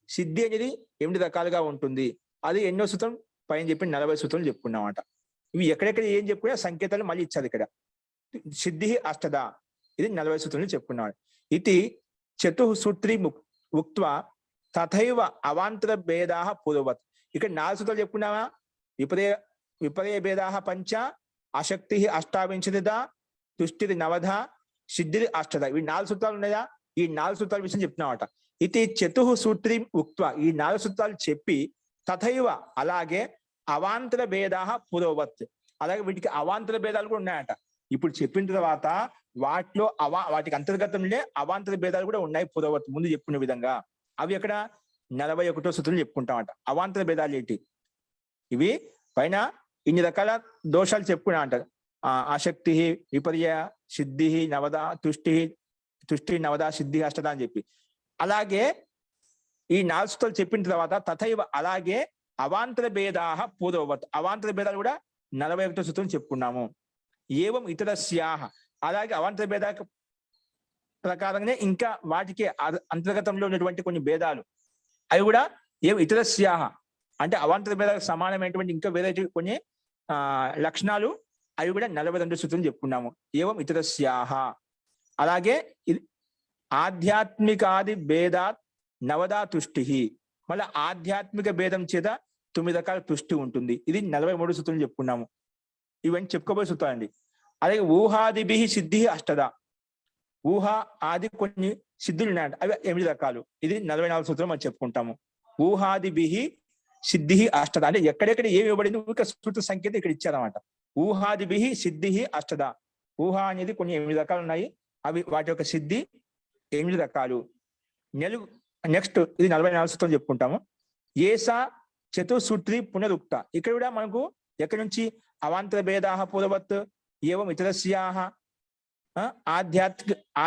సిద్ధి అనేది 8 రకాలుగా ఉంటుంది. అది ఎన్నో సూత్రం? పైన చెప్పి 40 సూత్రాలు చెప్పుకున్నామట. ఇవి ఎక్కడెక్కడ ఏం చెప్పుకున్నా సంకేతాలు మళ్ళీ ఇచ్చారు ఇక్కడ. సిద్ధి అష్టద ఇది 40 సూత్రంలో చెప్పుకున్నాడు. ఇది చతుసూత్రి ఉక్త్వ తథైవ అవాంతర భేదా పూర్వవత్. ఇక్కడ 4 సూత్రాలు చెప్పుకున్నావా? విపర్య భేదా పంచ, అశక్తి అష్టావింశతిదా, తుష్టిది నవధ, సిద్ధిది అష్టద. ఇవి 4 సూత్రాలు ఉన్నాయా? ఈ 4 సూత్రాల విషయం చెప్తున్నామట. ఇది చతుసూత్రి ఉక్త్వ, ఈ 4 సూత్రాలు చెప్పి తథైవ అలాగే అవాంతర భేదా పూర్వవత్, అలాగే వీటికి అవాంతర భేదాలు కూడా ఉన్నాయట. ఇప్పుడు చెప్పిన తర్వాత వాటికి అంతర్గతంలో అవాంతర భేదాలు కూడా ఉన్నాయి పూర్వవత్, ముందు చెప్పుకునే విధంగా. అవి ఎక్కడ? 41వ సూత్రం చెప్పుకుంటామట. అవాంతర భేదాలు ఏంటి? ఇవి పైన ఇన్ని రకాల దోషాలు చెప్పుకున్నా అంటారు. ఆసక్తి, విపర్య, సిద్ధి, నవద, తుష్టి నవద, సిద్ధి అష్టద అని చెప్పి. అలాగే ఈ 4 సూత్రాలు చెప్పిన తర్వాత తథైవ అలాగే అవాంతర భేదా పూర్వవత్, అవాంతర భేదాలు కూడా 41వ సూత్రం చెప్పుకున్నాము. ఏవం ఇతరస్యాహ, అలాగే అవాంతర భేద ప్రకారంగానే ఇంకా వాటికి అంతర్గతంలో ఉన్నటువంటి కొన్ని భేదాలు, అవి కూడా ఏం ఇతరస్యాహ అంటే అవాంతర భేదాలకు సమానమైనటువంటి ఇంకా వేరే కొన్ని లక్షణాలు, అవి కూడా 42 సూత్రం చెప్పుకున్నాము. ఏవం ఇతరస్యాహ. అలాగే ఆధ్యాత్మికాది భేదాత్ నవదా తుష్టి, మళ్ళీ ఆధ్యాత్మిక భేదం చేత 9 రకాల తుష్టి ఉంటుంది. ఇది 43 సూత్రం చెప్పుకున్నాము. ఇవన్నీ చెప్పుకోబోయే సూత్రాలండి. అలాగే ఊహాదిభి సిద్ధి అష్టద. ఊహ ఆది కొన్ని సిద్ధులు ఉన్నాయంట, అవి 8 రకాలు. ఇది 44 సూత్రం మనం చెప్పుకుంటాము. ఊహాదిభి సిద్ధి అష్టద అంటే ఎక్కడెక్కడ ఏమి ఇవ్వబడింది ఒక సూత్ర సంకేతం ఇక్కడ ఇచ్చారన్నమాట. ఊహాదిభి సిద్ధి అష్టద. ఊహ అనేది కొన్ని 8 రకాలు ఉన్నాయి, అవి వాటి యొక్క సిద్ధి 8 రకాలు. నెక్స్ట్ ఇది 44 సూత్రం చెప్పుకుంటాము. ఏసా చతుసూత్రి పునరుక్త. ఇక్కడ కూడా మనకు ఎక్కడి నుంచి? అవాంతర భేదా పూర్వవత్, ఏవం ఇతరస్యాహ,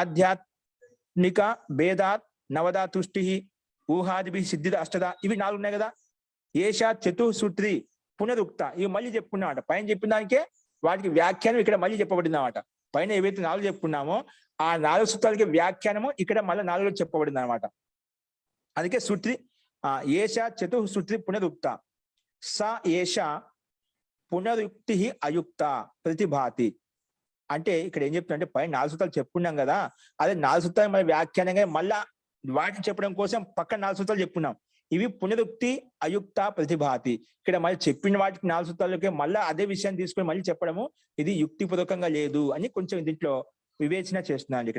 ఆధ్యాత్మిక భేదాత్ నవదా తుష్టి, ఊహాదిభి సిద్ధి అష్టద, ఇవి 4 ఉన్నాయి కదా. ఏషా చతుసూత్రి పునరుక్త, ఇవి మళ్ళీ చెప్పుకున్నామట. పైన చెప్పిన దానికే వాటికి వ్యాఖ్యానం ఇక్కడ మళ్ళీ చెప్పబడిందన్నమాట. పైన ఏవైతే 4 చెప్పుకున్నామో ఆ 4 సూత్రాలకి వ్యాఖ్యానము ఇక్కడ మళ్ళీ 4లో చెప్పబడింది అనమాట. అందుకే సూత్రి ఏషా చతుసూత్రి పునరుక్త స ఏషా పునరుక్తి అయుక్త ప్రతిభాతి. అంటే ఇక్కడ ఏం చెప్తుందంటే పైన 4 సూత్రాలు చెప్పుకున్నాం కదా, అదే 4 సూత్రాలు మన వ్యాఖ్యానంగా మళ్ళా వాటిని చెప్పడం కోసం పక్కన 4 సూత్రాలు చెప్పుకున్నాం. ఇవి పునరుక్తి అయుక్త ప్రతిభాతి. ఇక్కడ మళ్ళీ చెప్పిన వాటికి 4 సూత్రాలకే మళ్ళా అదే విషయాన్ని తీసుకొని మళ్ళీ చెప్పడము ఇది యుక్తిపూర్వకంగా లేదు అని కొంచెం దీంట్లో వివేచన చేస్తున్నాను.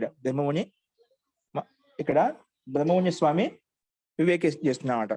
ఇక్కడ బ్రహ్మముని స్వామి వివేక చేస్తున్నామట.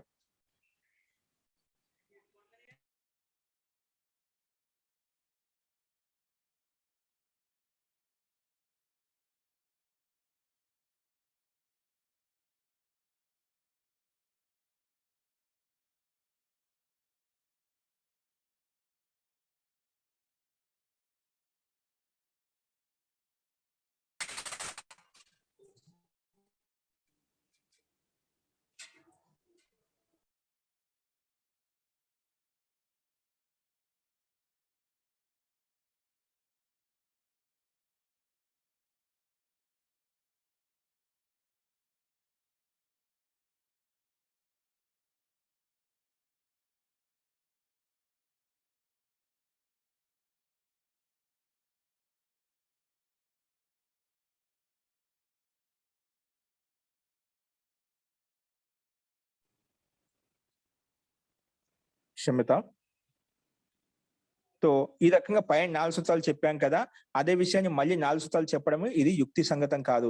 క్షమ్యత. తో ఈ రకంగా పైన 4 సూత్రాలు చెప్పాం కదా, అదే విషయాన్ని మళ్ళీ 4 సూత్రాలు చెప్పడం ఇది యుక్తి సంగతం కాదు.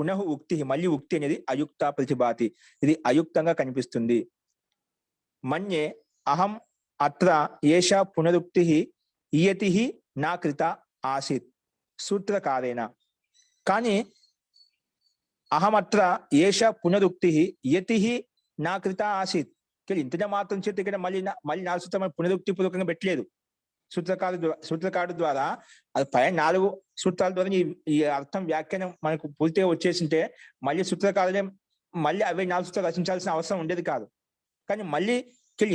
పునః ఉక్తి, మళ్ళీ ఉక్తి అనేది అయుక్త ప్రతిభాతి, ఇది అయుక్తంగా కనిపిస్తుంది. మన్యే అహం అత్ర ఏష పునరుక్తి ఇయతి నా కృత ఆసిత్ సూత్రకారేణ. కానీ అహమత్ర ఏష పునరుక్తి యతి నా కృత ఆసిత్, ఇంతనే మాత్రం చేతి ఇక్కడ మళ్ళీ 4 సూత్రం పునరుక్తి పూర్వకంగా పెట్టలేదు. సూత్రకారుడు ద్వారా అది పైన 4 సూత్రాల ద్వారా ఈ అర్థం వ్యాఖ్యానం మనకు పూర్తిగా వచ్చేసింటే మళ్ళీ సూత్రకారులే మళ్ళీ అవే 4 సూత్రాలు రచించాల్సిన అవసరం ఉండేది కాదు. కానీ మళ్ళీ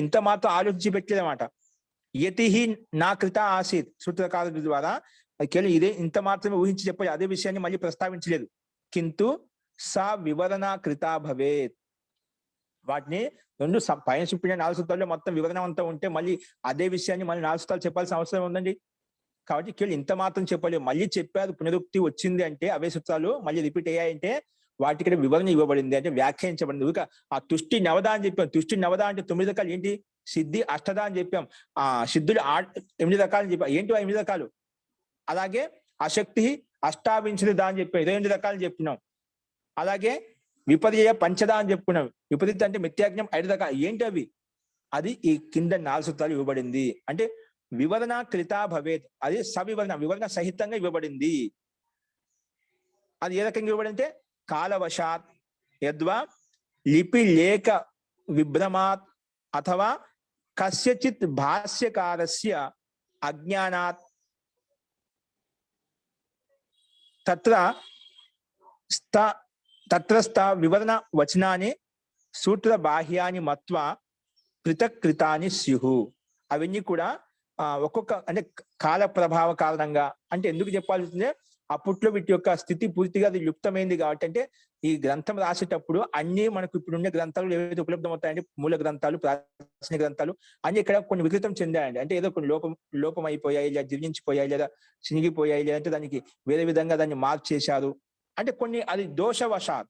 ఇంత మాత్రం ఆలోచించి పెట్టలేదు అన్నమాట. యతి నా కృత ఆసిత్ సూత్రకారుడు ద్వారా ఇదే ఇంత మాత్రమే ఊహించి చెప్పాలి, అదే విషయాన్ని మళ్ళీ ప్రస్తావించలేదు. కింటు సా వివరణ కృత భవేత్. వాటిని రెండు పైన చెప్పిన 4 సూత్రాల్లో మొత్తం వివరణ అంతా ఉంటే మళ్ళీ అదే విషయాన్ని మళ్ళీ 4 సూత్రాలు చెప్పాల్సిన అవసరం ఉందండి. కాబట్టి ఇంత మాత్రం చెప్పలేదు, మళ్ళీ చెప్పారు పునరుక్తి వచ్చింది అంటే అవే సూత్రాలు మళ్ళీ రిపీట్ అయ్యాయంటే వాటికి ఇక్కడ వివరణ ఇవ్వబడింది, అంటే వ్యాఖ్యానించబడింది. ఇక ఆ తుష్టి నవద అని చెప్పాం. తుష్టి నవద అంటే 9 రకాలు ఏంటి? సిద్ధి అష్టద అని చెప్పాం. ఆ సిద్ధులు 8 రకాలు అని చెప్పాం. ఏంటి 8 రకాలు? అలాగే అశక్తి అష్టావింశతిదా అని చెప్పాం, 28 రకాలు చెప్పినాం. అలాగే విపర్యయ పంచద అని చెప్పుకున్నాం. విపరీత అంటే మిథ్యాజ్ఞం 5 రకాలు. ఏంటి అవి? అది ఈ కింద 4 సూత్రాలు ఇవ్వబడింది. అంటే వివరణ కృత భవేత్, అది వివరణ సహితంగా ఇవ్వబడింది. అది ఏ రకంగా ఇవ్వబడి అంటే కాలవశాత్ యద్వా లిపి లేఖ విభ్రమాత్ అథవా కస్యచిత్ భాష్యకారస్య అజ్ఞానాత్ తత్రస్థ వివరణ వచనాన్ని సూత్ర బాహ్యాన్ని మత్వ పృథక్ కృతాని స్యుహు. అవన్నీ కూడా ఒక్కొక్క అంటే కాల ప్రభావ కారణంగా, అంటే ఎందుకు చెప్పాల్సిందే అప్పట్లో వీటి యొక్క స్థితి పూర్తిగా అది యుక్తమైంది కాబట్టి, అంటే ఈ గ్రంథం రాసేటప్పుడు అన్ని మనకు ఇప్పుడున్న గ్రంథాలు ఏవైతే ఉపలబ్ధమవుతాయంటే మూల గ్రంథాలు, ప్రాచీన గ్రంథాలు అన్ని ఇక్కడ కొన్ని వికృతం చెందాయండి. అంటే ఏదో కొన్ని లోపం అయిపోయాయి, లేదా జీర్ణించిపోయాయి, లేదా చినిగిపోయాయి, లేదంటే దానికి వేరే విధంగా దాన్ని మార్చేశారు. అంటే కొన్ని అది దోషవశాత్,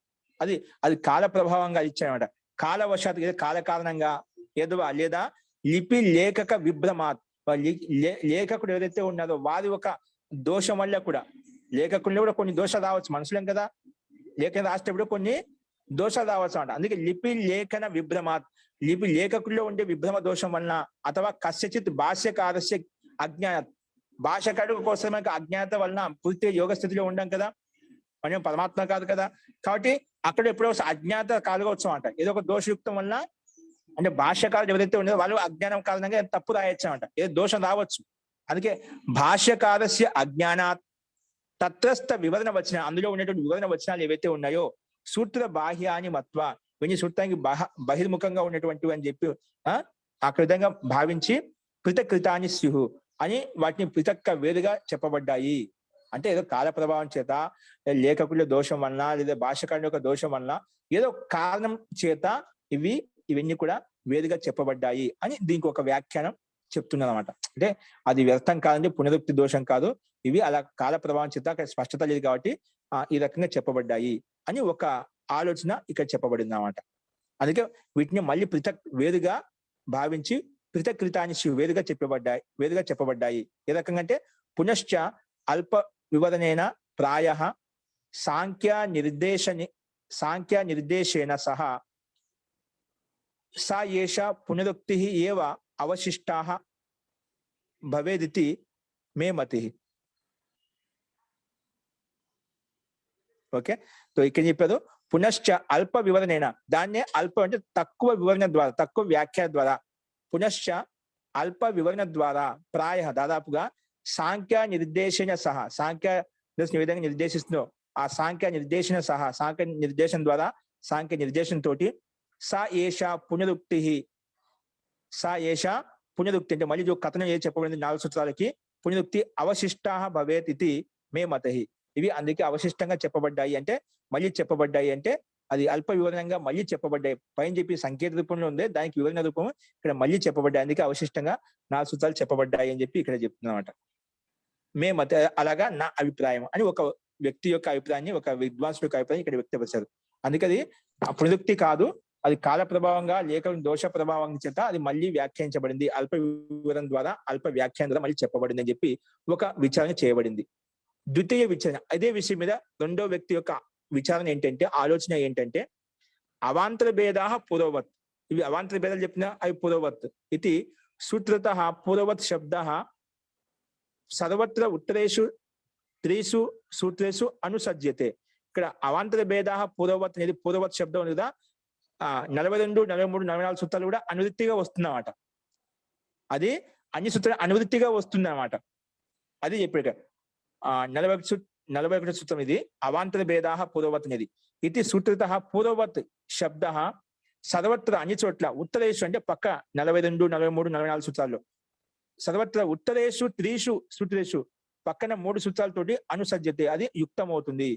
అది కాల ప్రభావంగా ఇచ్చాయన్నమాట. కాలవశాత్ కాల కారణంగా లేదా లిపి లేఖక విభ్రమాత్, లేఖకుడు ఎవరైతే ఉన్నారో వారి ఒక దోషం వల్ల కూడా, లేఖకుల్లో కూడా కొన్ని దోషాలు రావచ్చు, మనుషులేం కదా, లేఖన రాసేటప్పుడు కొన్ని దోషాలు రావచ్చు అంట. అందుకే లిపి లేఖన విభ్రమాత్, లిపి లేఖకుల్లో ఉండే విభ్రమ దోషం వలన, అథవా కస్యచిత్ భాష్యకారస్య అజ్ఞాన, భాషకారుడు కోసం మనకు అజ్ఞానత వలన పూర్తిగా యోగ స్థితిలో ఉండం కదా, మనం పరమాత్మ కాదు కదా. కాబట్టి అక్కడ ఎప్పుడో అజ్ఞాత కాలుగవచ్చు అంట. ఏదో ఒక దోషయుక్తం వలన, అంటే భాష్యకారులు ఎవరైతే ఉన్నారో వాళ్ళు అజ్ఞానం కారణంగా తప్పు రాయొచ్చు అంట, ఏదో దోషం రావచ్చు. అందుకే భాష్యకారస్య అజ్ఞానాత్ తత్రస్థ వివరణ వచన, అందులో ఉన్నటువంటి వివరణ వచనాలు ఏవైతే ఉన్నాయో సూత్ర బాహ్యాని మత్వ, వెయ్యి సూత్రానికి బహిర్ముఖంగా ఉన్నటువంటి అని చెప్పి ఆ విధంగా భావించి పృథకృతాని స్యుహు అని వాటిని పృథక్క వేరుగా చెప్పబడ్డాయి. అంటే ఏదో కాల ప్రభావం చేత, లేఖకుల దోషం వలన, లేదా భాషకారుని యొక్క దోషం వలన, ఏదో కారణం చేత ఇవన్నీ కూడా వేరుగా చెప్పబడ్డాయి అని దీనికి ఒక వ్యాఖ్యానం చెప్తున్నారు అనమాట. అంటే అది వ్యర్థం కాదండి, పునరుక్తి దోషం కాదు, ఇవి అలా కాల ప్రభావం చేత అక్కడ స్పష్టత లేదు కాబట్టి ఈ రకంగా చెప్పబడ్డాయి అని ఒక ఆలోచన ఇక్కడ చెప్పబడింది అన్నమాట. అందుకే వీటిని మళ్ళీ వేరుగా భావించి పృథకృతాని వేరుగా చెప్పబడ్డాయి. ఏ రకంగా అంటే పునశ్చ అల్ప వివరణేన ప్రాయ సాంఖ్య నిర్దేశేన సహా సా ఏష పునరుక్తి ఏవ అవశిష్టా భవేదితి మే మతి. ఓకే, సో ఇక్కడ చెప్పారు పునశ్చ అల్ప వివరణేన, దాన్నే అల్ప అంటే తక్కువ వివరణ ద్వారా, తక్కువ వ్యాఖ్య ద్వారా, పునశ్చ అల్ప వివరణ ద్వారా ప్రాయ దాదాపుగా సాంఖ్య నిర్దేశన సహా, సాంఖ్య ఏ విధంగా నిర్దేశిస్తుందో ఆ సాంఖ్య నిర్దేశన సహా, సాంఖ్య నిర్దేశం ద్వారా, సాంఖ్య నిర్దేశం తోటి సా ఏష పునరుక్తి అంటే మళ్ళీ కథనం ఏది చెప్పబడింది 4 సూత్రాలకి, పునరుక్తి అవశిష్టా భవేత్ ఇది మే మతహి. ఇవి అందుకే అవశిష్టంగా చెప్పబడ్డాయి, అంటే మళ్ళీ చెప్పబడ్డాయి, అంటే అది అల్ప వివరణంగా మళ్ళీ చెప్పబడ్డాయి. పైన చెప్పి సంకేత రూపంలో ఉంది, దానికి వివరణ రూపం ఇక్కడ మళ్ళీ చెప్పబడ్డాయి, అందుకే అవశిష్టంగా 4 సూత్రాలు చెప్పబడ్డాయి అని చెప్పి ఇక్కడ చెప్తున్నమాట. మే మత, అలాగా నా అభిప్రాయం అని ఒక వ్యక్తి యొక్క అభిప్రాయాన్ని, ఒక విద్వాంసుడి యొక్క అభిప్రాయం ఇక్కడ వ్యక్తపరిచారు. అందుకే అది పునరుక్తి కాదు, అది కాల ప్రభావంగా లేక దోష ప్రభావం చేత అది మళ్ళీ వ్యాఖ్యానించబడింది. అల్ప వివరణ ద్వారా అల్ప వ్యాఖ్యానం ద్వారా మళ్ళీ చెప్పబడింది అని చెప్పి ఒక విచారణ చేయబడింది. ద్వితీయ విచారణ అదే విషయం మీద రెండో వ్యక్తి యొక్క విచారణ ఏంటంటే, ఆలోచన ఏంటంటే, అవాంతర భేదాః పూర్వవత్. ఇవి అవాంతర భేదాలు చెప్పినా అవి పూర్వవత్. ఇది సూత్రతః పూర్వవత్ శబ్దః సర్వత్ర ఉత్తరేషు త్రీసు సూత్రేషు అనుసజ్యతే. ఇక్కడ అవాంతర భేదాః పూర్వవత్ అనేది పూర్వవత్ శబ్దం ఉంది కదా, 42, 43, 44 సూత్రాలు కూడా అనువృత్తిగా వస్తుందన్నమాట. అది అన్ని సూత్రాలు అనువృత్తిగా వస్తుందన్నమాట. అది చెప్పాడు. 41 సూత్రం ఇది అవాంతర భేదాః పూర్వవత్ అనేది. ఇది సూత్రతః పూర్వవత్ శబ్దః సర్వత్ర అన్ని చోట్ల ఉత్తరేషు అంటే పక్క 42, 43, 44 సూత్రాల్లో సర్వత్ర ఉత్తరేషు త్రీషు సూత్రేషు పక్కన 3 సూత్రాలతోటి అనుసజ్జతే అది యుక్తమవుతుంది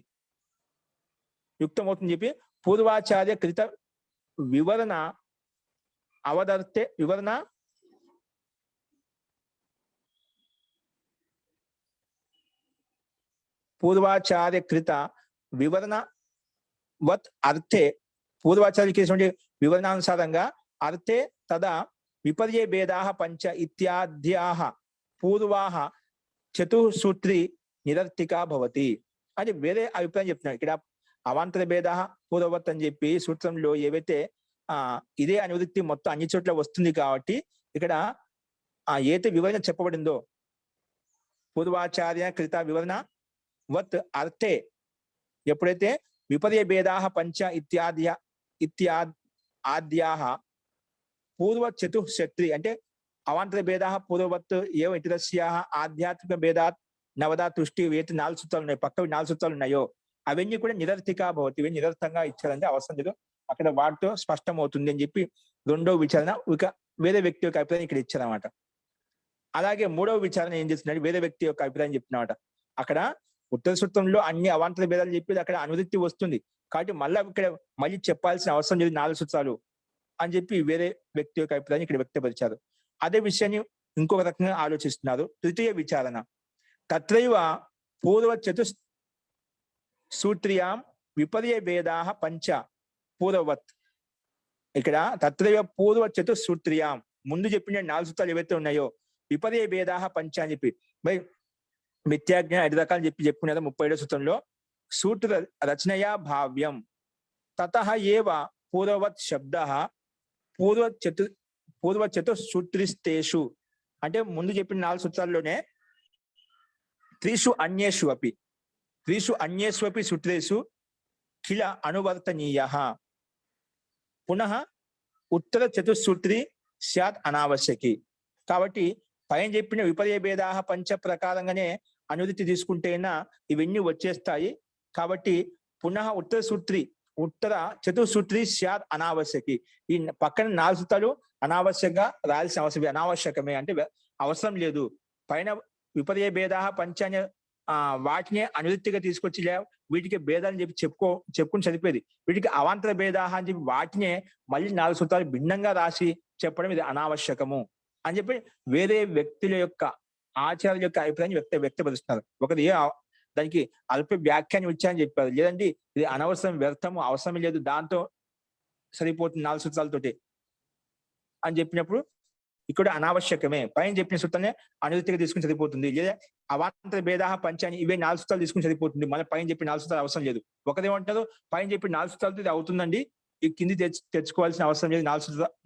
చెప్పి పూర్వాచార్య కృత వివరణ అవదర్తే వివరణ పూర్వాచార్యకృత వివరణ వత్ అర్థే పూర్వాచార్య వివరణానుసారంగా అర్థే తదా విపర్య భేదాః పంచ ఇత్యాద్యాః పూర్వాః చతుసూత్రి నిరర్థికా భవతి అని వేరే అభిప్రాయం చెప్తున్నాడు. ఇక్కడ అవాంతర భేదాః పూర్వవత్ అని చెప్పి సూత్రంలో ఏవైతే ఇదే అనువృత్తి మొత్తం అన్ని చోట్ల వస్తుంది కాబట్టి ఇక్కడ ఏదైతే వివరణ చెప్పబడిందో పూర్వాచార్య కృత వివరణ వత్ అర్థే ఎప్పుడైతే విపర్య భేదాః పంచ ఆద్యాః పూర్వ చతుశక్తి అంటే అవాంతర భేదాః పూర్వవత్ ఏవ ఇతరస్యాః ఆధ్యాత్మిక భేదాత్ నవదా తుష్టి ఏవైతే 4 సూత్రాలు ఉన్నాయి, పక్కవి 4 సూత్రాలు ఉన్నాయో అవన్నీ కూడా నిరర్థికా భవతి. ఇవి నిరర్థంగా ఇచ్చారంటే అవసరం లేదు, అక్కడ వాటితో స్పష్టం అవుతుంది అని చెప్పి రెండవ విచారణ ఇక వేరే వ్యక్తి యొక్క అభిప్రాయం ఇక్కడ ఇచ్చారన్నమాట. అలాగే మూడవ విచారణ ఏం చేస్తున్నాడు, వేరే వ్యక్తి యొక్క అభిప్రాయం చెప్తున్నమాట. అక్కడ ఉత్తర సూత్రంలో అన్ని అవాంతర భేదాలు చెప్పి అక్కడ అనువృత్తి వస్తుంది కాబట్టి మళ్ళీ చెప్పాల్సిన అవసరం లేదు 4 సూత్రాలు అని చెప్పి వేరే వ్యక్తి యొక్క అభిప్రాయాన్ని ఇక్కడ వ్యక్తపరిచారు. అదే విషయాన్ని ఇంకొక రకంగా ఆలోచిస్తున్నారు. తృతీయ విచారణ తత్రైవ పూర్వ చతుసూత్ర్యాం విపర్య భేదాః పంచ పూర్వవత్. ఇక్కడ తత్రైవ పూర్వ చతుసూత్ర్యాం ముందు చెప్పిన 4 సూత్రాలు ఏవైతే ఉన్నాయో విపర్య భేదాః పంచ అని చెప్పి మిథ్యాజ్ఞానం 5 రకాలు చెప్పుకునేది 37వ సూత్రంలో సూత్ర రచనయా భావ్యం తతః ఏవ పూర్వవత్ శబ్దః పూర్వ చతుసూత్రిస్తేషు అంటే ముందు చెప్పిన 4 సూత్రాల్లోనే త్రీషు అన్యేషు అపి సూత్రేషు కిల అనువర్తనీయః పునః ఉత్తర చతుసూత్రి స్యాత్ అనావశ్యకి. కాబట్టి పైన చెప్పిన విపర్య భేదాః పంచ ప్రకారంగానే అనువృత్తి తీసుకుంటేనా ఇవన్నీ వచ్చేస్తాయి. కాబట్టి పునః ఉత్తర చతుసూత్రి స్యాత్ అనావశ్యకి. ఈ పక్కన 4 సూత్రాలు అనావశ్యంగా రాయాల్సిన అవసరం అనావశ్యకమే అంటే అవసరం లేదు. పైన విపర్య భేదాః పంచ అనే వాటిని అనువృత్తిగా తీసుకొచ్చి వీటికి భేదాలని చెప్పి చెప్పుకుని సరిపోయేది. వీటికి అవాంతర భేదాః అని చెప్పి వాటినే మళ్ళీ 4 సూత్రాలు భిన్నంగా రాసి చెప్పడం ఇది అనావశ్యకము అని చెప్పి వేరే వ్యక్తుల యొక్క ఆచార్యుల యొక్క అభిప్రాయాన్ని వ్యక్తపరుస్తున్నారు. ఒకటి దానికి అల్ప వ్యాఖ్యానం ఇచ్చారని చెప్పారు, లేదండి ఇది అనవసరం వ్యర్థము అవసరం లేదు దాంతో సరిపోతుంది 4 సూత్రాలతోటి అని చెప్పినప్పుడు ఇక్కడ అనావశ్యకమే. పైన చెప్పిన సూత్రాన్ని అనువృత్తిగా తీసుకుని సరిపోతుంది, లేదా అవాంతర భేదాః పంచ అని ఇవే 4 సూత్రాలు తీసుకుని సరిపోతుంది, మళ్ళీ పైన చెప్పిన 4 సూత్రాలు అవసరం లేదు. ఒకదేమంటారు పైన చెప్పిన 4 సూత్రాలతో ఇది అవుతుందండి, ఈ కింది తెచ్చుకోవాల్సిన అవసరం లేదు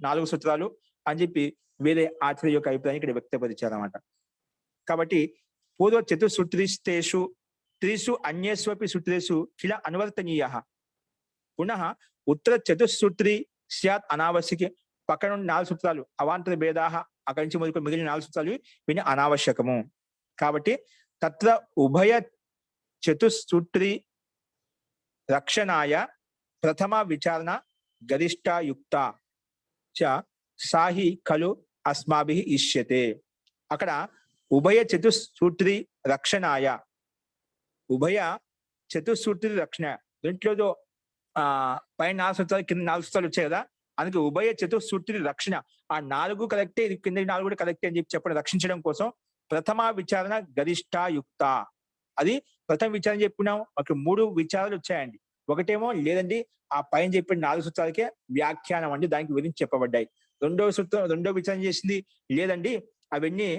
4 సూత్రాలు అని చెప్పి వేరే ఆచార్య యొక్క అభిప్రాయం ఇక్కడ వ్యక్తపరిచారన్నమాట. కాబట్టి పూర్వ చతుసూత్రిస్తేషు త్రీషు అన్యేష్వపి సూత్రేషు కిల అనువర్తనీయః పునః ఉత్తర చతుసూత్రి స్యాత్ అనావశ్యకి. పక్కన 4 సూత్రాలు అవాంతర భేదాః అక్కడి నుంచి మొదలుకొని మిగిలిన 4 సూత్రాలు విని అనావశ్యకము. కాబట్టి తత్ర ఉభయ చతుసూత్రి రక్షణాయ ప్రథమ విచారణ గరిష్టాయుక్త చ సాహి ఖలు అస్మాభిః ఇష్యతే. అక్కడ ఉభయ చతుసూత్రి రక్షణాయ ఉభయ చతుసూత్రి రక్షణ దీంట్లో పైన 4 సూత్రాలు కింద 4 సూత్రాలు వచ్చాయి కదా, అందుకే ఉభయ చతుసూత్రి రక్షణ ఆ 4 కరెక్టే ఇది కింద 4 కూడా కరెక్టే అని చెప్పి చెప్పడం రక్షించడం కోసం ప్రథమ విచారణ గరిష్టాయుక్త. అది ప్రథమ విచారణ చెప్పుకున్నాం. అక్కడ 3 విచారాలు వచ్చాయండి. ఒకటేమో లేదండి ఆ పైన చెప్పిన 4 సూత్రాలకే వ్యాఖ్యానం అండి, దానికి వివరించి చెప్పబడ్డాయి. రెండో విచారణ చేసింది లేదండి అవన్నీ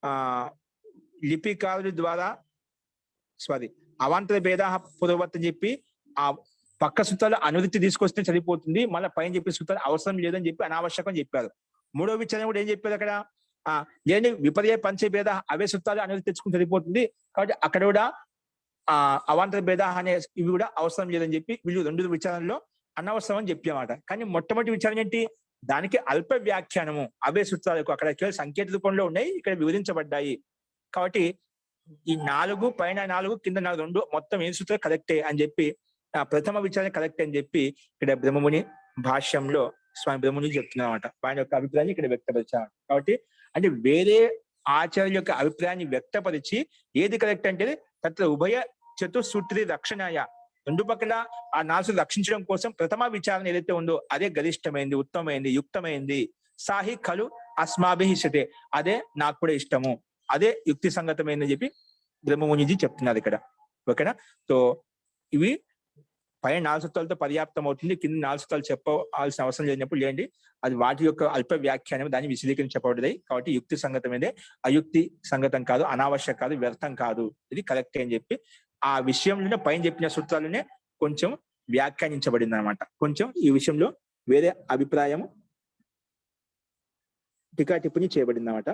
ఆ లిపికారుల ద్వారా అవాంతర భేద పూర్వవత్ అని చెప్పి ఆ పక్క సూత్రాలు అనువృత్తి తీసుకొస్తే సరిపోతుంది, మళ్ళీ పైన చెప్పిన సూత్రాలు అవసరం లేదని చెప్పి అనావశ్యకం చెప్పారు. మూడో విచారణ కూడా ఏం చెప్పారు అక్కడ, లేని విపర్య పంచభేద అవే సూత్రాలు అనువృత్తి తెచ్చుకుని సరిపోతుంది, కాబట్టి అక్కడ కూడా అవాంతర భేద అనే ఇవి కూడా అవసరం లేదని చెప్పి వీళ్ళు రెండు విచారణలో అనవసరం అని చెప్పామాట. కానీ మొట్టమొదటి విచారణ ఏంటి, దానికి అల్ప వ్యాఖ్యానము అవే సూత్రాలకు అక్కడ సంకేత రూపంలో ఉన్నాయి, ఇక్కడ వివరించబడ్డాయి. కాబట్టి ఈ 4 పైన 4 కింద 4 రెండు మొత్తం ఏ సూత్రాలు కరెక్టే అని చెప్పి ప్రథమ విచారణ కరెక్ట్ అని చెప్పి ఇక్కడ బ్రహ్మముని భాష్యంలో స్వామి బ్రహ్మముని చెప్తున్నమాట. ఆయన యొక్క అభిప్రాయాన్ని ఇక్కడ వ్యక్తపరిచారు. కాబట్టి అంటే వేరే ఆచార్యుల యొక్క అభిప్రాయాన్ని వ్యక్తపరిచి ఏది కరెక్ట్ అంటే తత్ర ఉభయ చతుసూత్రి రక్షణాయ, రెండు పక్కల ఆ 4 రక్షించడం కోసం ప్రథమ విచారణ ఏదైతే ఉందో అదే గరిష్టమైంది, ఉత్తమమైంది, యుక్తమైంది. సాహి ఖలు అస్మాభిహిష్యతే, అదే నాకు కూడా ఇష్టము, అదే యుక్తి సంగతమైందని చెప్పి బ్రహ్మమునిజీ చెప్తున్నారు ఇక్కడ. ఓకేనా? సో ఇవి పైన 4 సూత్రాలతో పర్యాప్తం అవుతుంది, కింద 4 సూత్రాలు చెప్పాల్సిన అవసరం లేనప్పుడు లేండి, అది వాటి యొక్క అల్ప వ్యాఖ్యానం, దాన్ని విశదీకరించి చెప్పబడ్డది. కాబట్టి యుక్తి సంగతమైందే, అయుక్తి సంగతం కాదు, అనావశ్యక కాదు, వ్యర్థం కాదు, ఇది కరెక్ట్ అని చెప్పి ఆ విషయంలోనే పైన చెప్పిన సూత్రాలనే కొంచెం వ్యాఖ్యానించబడింది అనమాట. కొంచెం ఈ విషయంలో వేరే అభిప్రాయం టీకా టిప్పణి చేయబడింది అనమాట.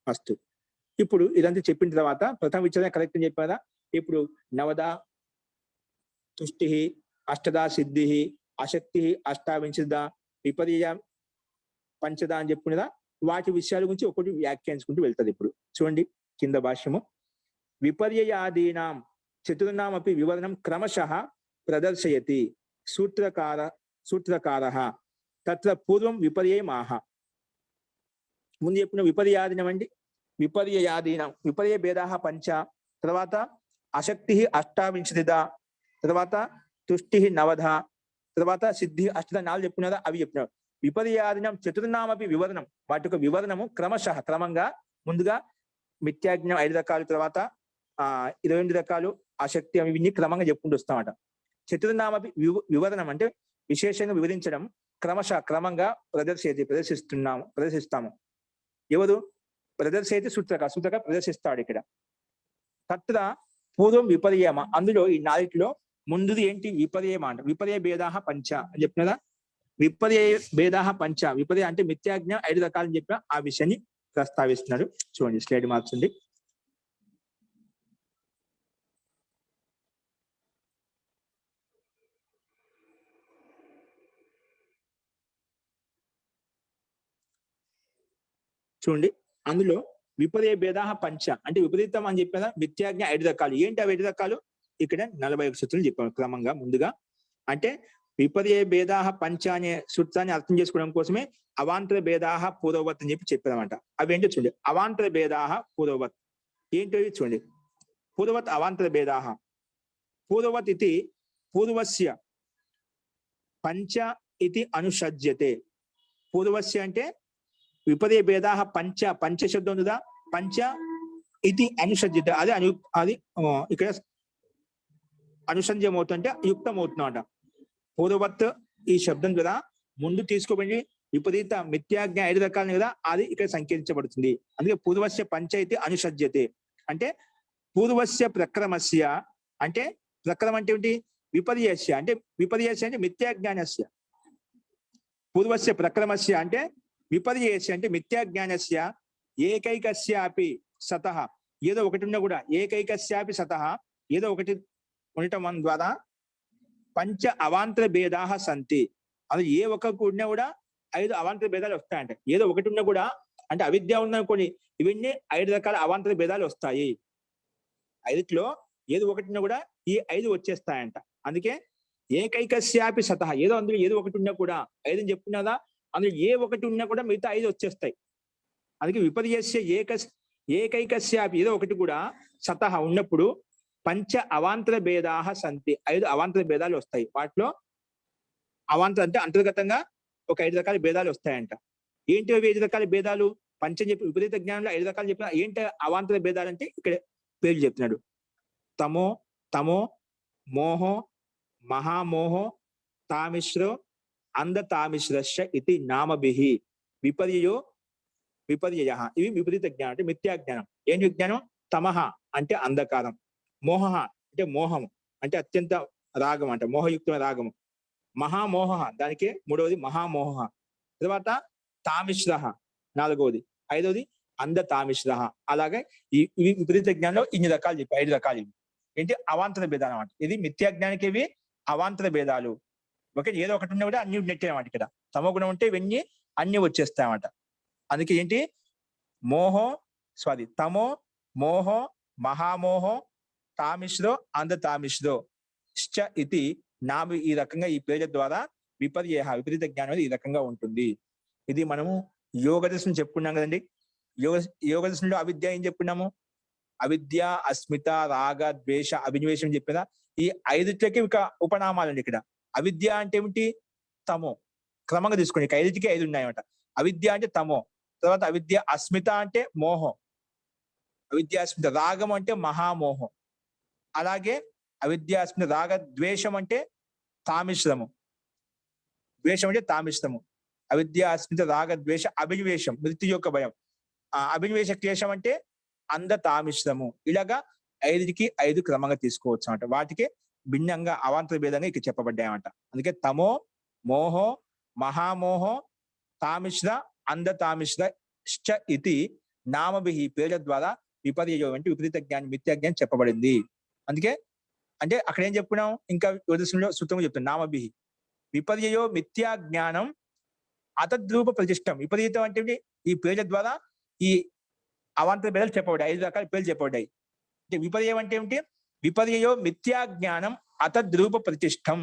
ఫస్ట్ ఇప్పుడు ఇదంతా చెప్పిన తర్వాత ప్రథమ విచారణ కరెక్ట్ అని చెప్పారా. ఇప్పుడు నవద తుష్టి అష్టదా సిద్ధి అశక్తి అష్టావింశద విపర్య పంచద అని చెప్పుకునేదా, వాటి విషయాల గురించి ఒకటి వ్యాఖ్యానించుకుంటూ వెళ్తుంది. ఇప్పుడు చూడండి కింద భాష్యము, విపర్యయాదీనాం చతుర్నామపి వివరణం క్రమశః ప్రదర్శయతి సూత్రకారః తత్ర పూర్వం విపర్యయమాహ. ముందు చెప్పిన విపర్యాదీనం అండి, విపర్యయాదీనం విపర్య భేదాః పంచ, తర్వాత అశక్తి అష్టావింశతిద, తర్వాత తుష్టి నవధ, తర్వాత సిద్ధి అష్టద 4 చెప్పుకున్నారా, అవి చెప్పినారు. విపర్యాదీనం చతుర్నామపి వివరణం, వాటి యొక్క వివరణము క్రమశః క్రమంగా, ముందుగా మిథ్యాజ్ఞం 5 రకాలు, తర్వాత 22 రకాలు, ఆసక్తి అవి ఇవన్నీ క్రమంగా చెప్పుకుంటూ వస్తామట. చతుర్నామపి వివరణం అంటే విశేషంగా వివరించడం, క్రమంగా ప్రదర్శిస్తాము. ఎవరు ప్రదర్శయితే సూత్రక ప్రదర్శిస్తాడు ఇక్కడ. తత్ర పూర్వం విపర్యమ, అందులో ఈ 4లో ముందుది ఏంటి, విపర్యమ అంట. విపర్య భేదాః పంచ అని చెప్పినదా, విపర్య భేదాః పంచ, విపర్య అంటే మిథ్యాజ్ఞ 5 రకాలని చెప్పిన ఆ విషయాన్ని ప్రస్తావిస్తున్నాడు. చూడండి స్లైడ్ మార్చండి. చూడండి అందులో విపర్య భేదాః పంచ అంటే విపరీతం అని చెప్పిన మిథ్యాజ్ఞ 5 రకాలు. ఏంటి ఆ 5 రకాలు, ఇక్కడ 41 సూత్రాలు చెప్పాము క్రమంగా. ముందుగా అంటే విపర్య భేదాః పంచ అనే సూత్రాన్ని అర్థం చేసుకోవడం కోసమే అవాంతర భేదాః పూర్వవత్ అని చెప్పి చెప్పారన్నమాట. అవి ఏంటో చూడండి. అవాంతర భేదాః పూర్వవత్ ఏంటో చూడండి. పూర్వవత్ అవాంతర భేదాః, పూర్వవత్ ఇది పూర్వస్య పంచ ఇది అనుసజ్యతే. పూర్వస్య అంటే విపర్య భేదాః పంచ, పంచ శబ్దం ఉందా, పంచ ఇది అనుసజ్యతే, అది ఇక్కడ అనుసంధ్యం అవుతుంటే యుక్తం అవుతుందంట. పూర్వవత్ ఈ శబ్దం కదా ముందు తీసుకోబడి విపరీత మిథ్యాజ్ఞ 5 రకాలు కదా, అది ఇక్కడ సంకేతించబడుతుంది. అందుకే పూర్వస్య పంచైతి అనుసజ్యతే అంటే పూర్వస్య ప్రక్రమస్య, అంటే ప్రక్రమ అంటే ఏంటి, విపర్యస్య అంటే మిథ్యాజ్ఞానస్య. పూర్వస్య ప్రక్రమస్య అంటే విపర్యస్య అంటే మిథ్యాజ్ఞానస్య ఏకైకస్యాపి సతః, ఏదో ఒకటి ఉన్నా కూడా ఏకైకస్యాపి సతః ఏదో ఒకటి ఉండటం ద్వారా పంచ అవాంతర భేదాః సంతి. అది ఏ ఒక్కరికి ఉన్నా కూడా 5 అవాంతర భేదాలు వస్తాయంట. ఏదో ఒకటి ఉన్నా కూడా అంటే అవిద్య ఉందనుకోండి, ఇవన్నీ 5 రకాల అవాంతర భేదాలు వస్తాయి. 5లో ఏదో ఒకటి ఉన్నా కూడా ఈ 5 వచ్చేస్తాయంట. అందుకే ఏకైకస్యాపి సతః, అందులో ఏదో ఒకటి ఉన్నా కూడా 5 అని చెప్పుకున్నదా, అందులో ఏ ఒకటి ఉన్నా కూడా మిగతా 5 వచ్చేస్తాయి. అందుకే విపర్యస్య ఏకైకస్యాపి ఏదో ఒకటి కూడా సతః ఉన్నప్పుడు పంచ అవాంతర భేదాః సంతి, 5 అవాంతర భేదాలు వస్తాయి. వాటిలో అవాంతర అంటే అంతర్గతంగా ఒక 5 రకాల భేదాలు వస్తాయంట. ఏంటి అవి 5 రకాల భేదాలు, పంచం చెప్పి విపరీత జ్ఞానంలో 5 రకాలు చెప్పిన ఏంటి అవాంతర భేదాలు అంటే ఇక్కడ పేరు చెప్తున్నాడు. తమో, మోహో, మహామోహో తామిశ్రో అంధతామిశ్రస్య ఇది నామభిః విపర్యయో విపర్యయ. ఇవి విపరీత జ్ఞానం అంటే మిథ్యా జ్ఞానం. ఏం విజ్ఞానం? తమః అంటే అంధకారం, మోహః అంటే మోహము అంటే అత్యంత రాగం అంట, మోహయుక్తమైన రాగము. మహామోహ దానికి మూడవది మహామోహ. తర్వాత తామిశ్ర నాలుగవది. ఐదవది అంధ తామిశ్ర. అలాగే ఇవి విపరీత జ్ఞానంలో ఇన్ని రకాలు చెప్పి 5 రకాలు ఇవి. ఏంటి? అవాంతర భేదాలు అన్నమాట. ఇది మిథ్యా జ్ఞానికి ఇవి అవాంతర భేదాలు. ఓకే, ఏదో ఒకటి ఉన్నా కూడా అన్ని ఉన్నట్టే అన్నమాట. ఇక్కడ తమో గుణం ఉంటే ఇవన్నీ అన్ని వచ్చేస్తాయన్నమాట. అందుకే ఏంటి? మోహో తమో మోహో మహామోహో తామిశ్రో అంధ తామిశ్రో ఇది నాభి. ఈ రకంగా ఈ పేర్ల ద్వారా విపర్య విపరీత జ్ఞానం అనేది ఈ రకంగా ఉంటుంది. ఇది మనము యోగ దర్శనం చెప్పుకున్నాం కదండి. యోగ దర్శనంలో అవిద్య ఏం చెప్పుకున్నాము? అవిద్య, అస్మిత, రాగ, ద్వేష, అభినివేశం చెప్పిన ఈ 5టికి ఇక ఉపనామాలండి. ఇక్కడ అవిద్య అంటే ఏమిటి? తమో. క్రమంగా తీసుకోండి, ఇక 5టికి 5 ఉన్నాయన్నమాట. అవిద్య అంటే తమో, తర్వాత అవిద్య అస్మిత అంటే మోహం, అవిద్య అస్మిత రాగం అంటే మహామోహం, అలాగే అవిద్య అస్మిత రాగ ద్వేషం అంటే తామిశ్రము, ద్వేషం అంటే తామిశ్రము, అవిద్య అస్మిత రాగ ద్వేష అభినివేశం మృత్యు యొక్క భయం, అభినివేశ క్లేశం అంటే అంధ తామిశ్రము. ఇలాగా 5కి 5 క్రమంగా తీసుకోవచ్చు అన్నమాట. వాటికి భిన్నంగా అవాంతర భేదంగా ఇక్కడ చెప్పబడ్డాయన్నమాట. అందుకే తమో మోహో మహామోహో తామిశ్ర అంధ తామిశ్ర ఇది నామభి పేర్ల ద్వారా విపర్యయో అంటే విపరీత జ్ఞానం మిథ్యా జ్ఞానం చెప్పబడింది. అందుకే అంటే అక్కడ ఏం చెప్పుకున్నాం? ఇంకా సూత్రంలో చెప్తాం. నామభి విపర్యయో మిథ్యా జ్ఞానం అతద్రూప ప్రతిష్టం. విపరీతం అంటే ఈ పేర్ల ద్వారా ఈ అవాంతర భేదాలు చెప్పబడ్డాయి. 5 రకాల పేర్లు చెప్పబడ్డాయి. అంటే విపర్యం అంటే ఏమిటి? విపర్యయో మిథ్యా జ్ఞానం అతద్రూప ప్రతిష్టం.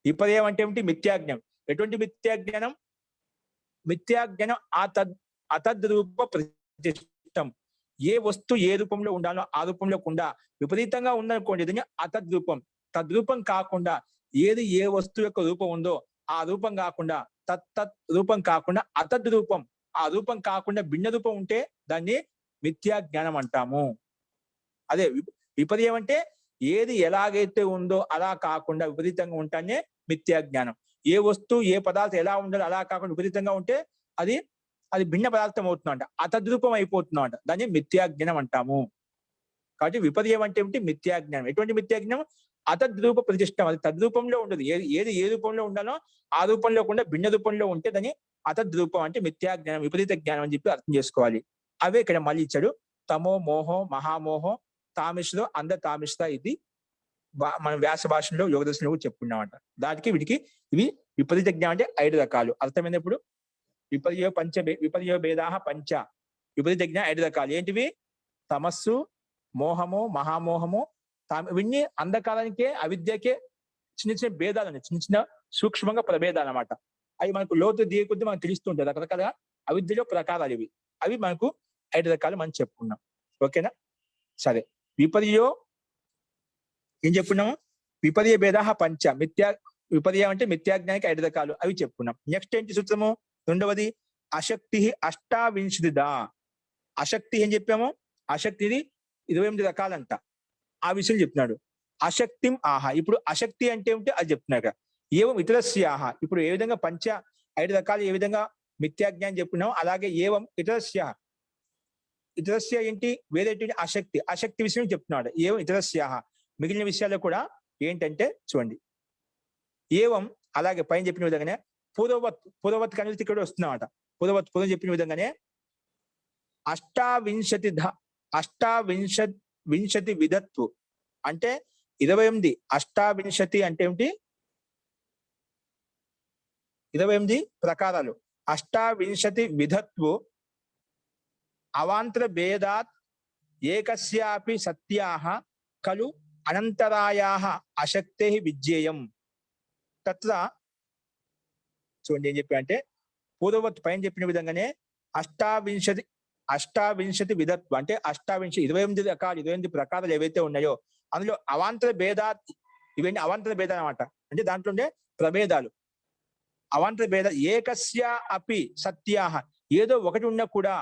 విపర్యం అంటే ఏమిటి? మిథ్యా జ్ఞానం. ఎటువంటి మిథ్యా జ్ఞానం? మిథ్యా జ్ఞానం అతద్రూప ప్రతిష్టం. ఏ వస్తు ఏ రూపంలో ఉండాలో ఆ రూపంలో కుండా విపరీతంగా ఉందనుకోండి, దీన్ని అతద్రూపం. తద్రూపం కాకుండా ఏది ఏ వస్తువు యొక్క రూపం ఉందో ఆ రూపం కాకుండా తత్ రూపం కాకుండా అతద్రూపం, ఆ రూపం కాకుండా భిన్న రూపం ఉంటే దాన్ని మిథ్యా జ్ఞానం అంటాము. అదే విపర్యం అంటే ఏది ఎలాగైతే ఉందో అలా కాకుండా విపరీతంగా ఉంటానే మిథ్యా జ్ఞానం. ఏ వస్తువు ఏ పదార్థం ఎలా ఉండాలో అలా కాకుండా విపరీతంగా ఉంటే అది భిన్న పదార్థం అవుతుందంట, అతద్రూపం అయిపోతుందంట. దాన్ని మిథ్యా జ్ఞానం అంటాము. కాబట్టి విపర్యం అంటే ఏమిటి? మిథ్యా జ్ఞానం. ఎటువంటి మిథ్యా జ్ఞానం? అతద్రూప ప్రతిష్టం. అది తద్రూపంలో ఉండదు. ఏది ఏ రూపంలో ఉండాలో ఆ రూపంలో కూడా భిన్న రూపంలో ఉంటే దాన్ని అతద్రూపం అంటే మిథ్యా జ్ఞానం, విపరీత జ్ఞానం అని చెప్పి అర్థం చేసుకోవాలి. అవే ఇక్కడ మళ్ళీ ఇచ్చాడు. తమో మోహో మహామోహో తామిశ్రో అంధ తామిశ్ర. ఇది మన వ్యాస భాషలో యోగ దర్శనంలో కూడా చెప్పుకున్నామంట. దానికి వీటికి ఇవి విపరీత జ్ఞానం అంటే 5 రకాలు. అర్థమైనప్పుడు విపర్యో భేదాహ పంచ. విపరీత జ్ఞానం 5 రకాలు. ఏంటివి? తమస్సు, మోహము, మహామోహము, ఇవన్నీ అంధకారానికే అవిద్యకే చిన్న చిన్న భేదాలు, చిన్న చిన్న సూక్ష్మంగా ప్రభేదాలు అన్నమాట. అవి మనకు లోతు దిగే కొద్దీ మనకు తెలుస్తుంటాయి. రకరకాలుగా అవిద్యలో ప్రకారాలు ఇవి. అవి మనకు 5 రకాలు మనం చెప్పుకున్నాం. ఓకేనా? సరే. విపర్యో ఏం చెప్పుకున్నాము? విపర్య భేదాహ పంచ. విపర్యం అంటే మిథ్యాజ్ఞానికి 5 రకాలు. అవి చెప్పుకున్నాం. నెక్స్ట్ ఏంటి సూత్రము? రెండవది అశక్తి అష్టావింశతిదా. అశక్తి ఏం చెప్పాము? అశక్తిది 28 రకాలంట. ఆ విషయం చెప్తున్నాడు. అశక్తిం ఆహ. ఇప్పుడు అశక్తి అంటే ఏమిటి అది చెప్తున్నాడు. ఏవం ఇతరస్యాహ. ఇప్పుడు ఏ విధంగా 5 రకాలు ఏ విధంగా మిథ్యాజ్ఞానం చెప్పుకున్నాం, అలాగే ఏవం ఇతరస్య. ఇతరస్య ఏంటి? వేరే అశక్తి విషయం చెప్తున్నాడు. ఏవం ఇతరస్యాహ. మిగిలిన విషయాల్లో కూడా ఏంటంటే చూడండి. ఏవం అలాగే పైన చెప్పిన విధంగానే పూర్వవత్ కనుక ఇక్కడ వస్తున్నామట. పూర్వం చెప్పిన విధంగానే అష్టావింశతి విధత్వు అంటే 28. అష్టావింశతి అంటే ఏమిటి? 28 ప్రకారాలు. అష్టావింశతి విధత్వు అవాంతర భేదాత్ ఏకస్యాపి సత్యాహ ఖలు అనంతరాయాహ అశక్తే విజ్ఞేయం. తత్ర చూడండి ఏం చెప్పా అంటే పూర్వవత్ పైన చెప్పిన విధంగానే అష్టావింశతి విధత్వం అంటే 28 రకాలు 28 ప్రకారాలు ఏవైతే ఉన్నాయో అందులో అవాంతర భేదాత్, ఇవన్నీ అవాంతర భేదాలు అన్నమాట. అంటే దాంట్లో ప్రభేదాలు అవాంతర భేద ఏకస్య అపి సత్యాహ. ఏదో ఒకటి ఉన్నా కూడా,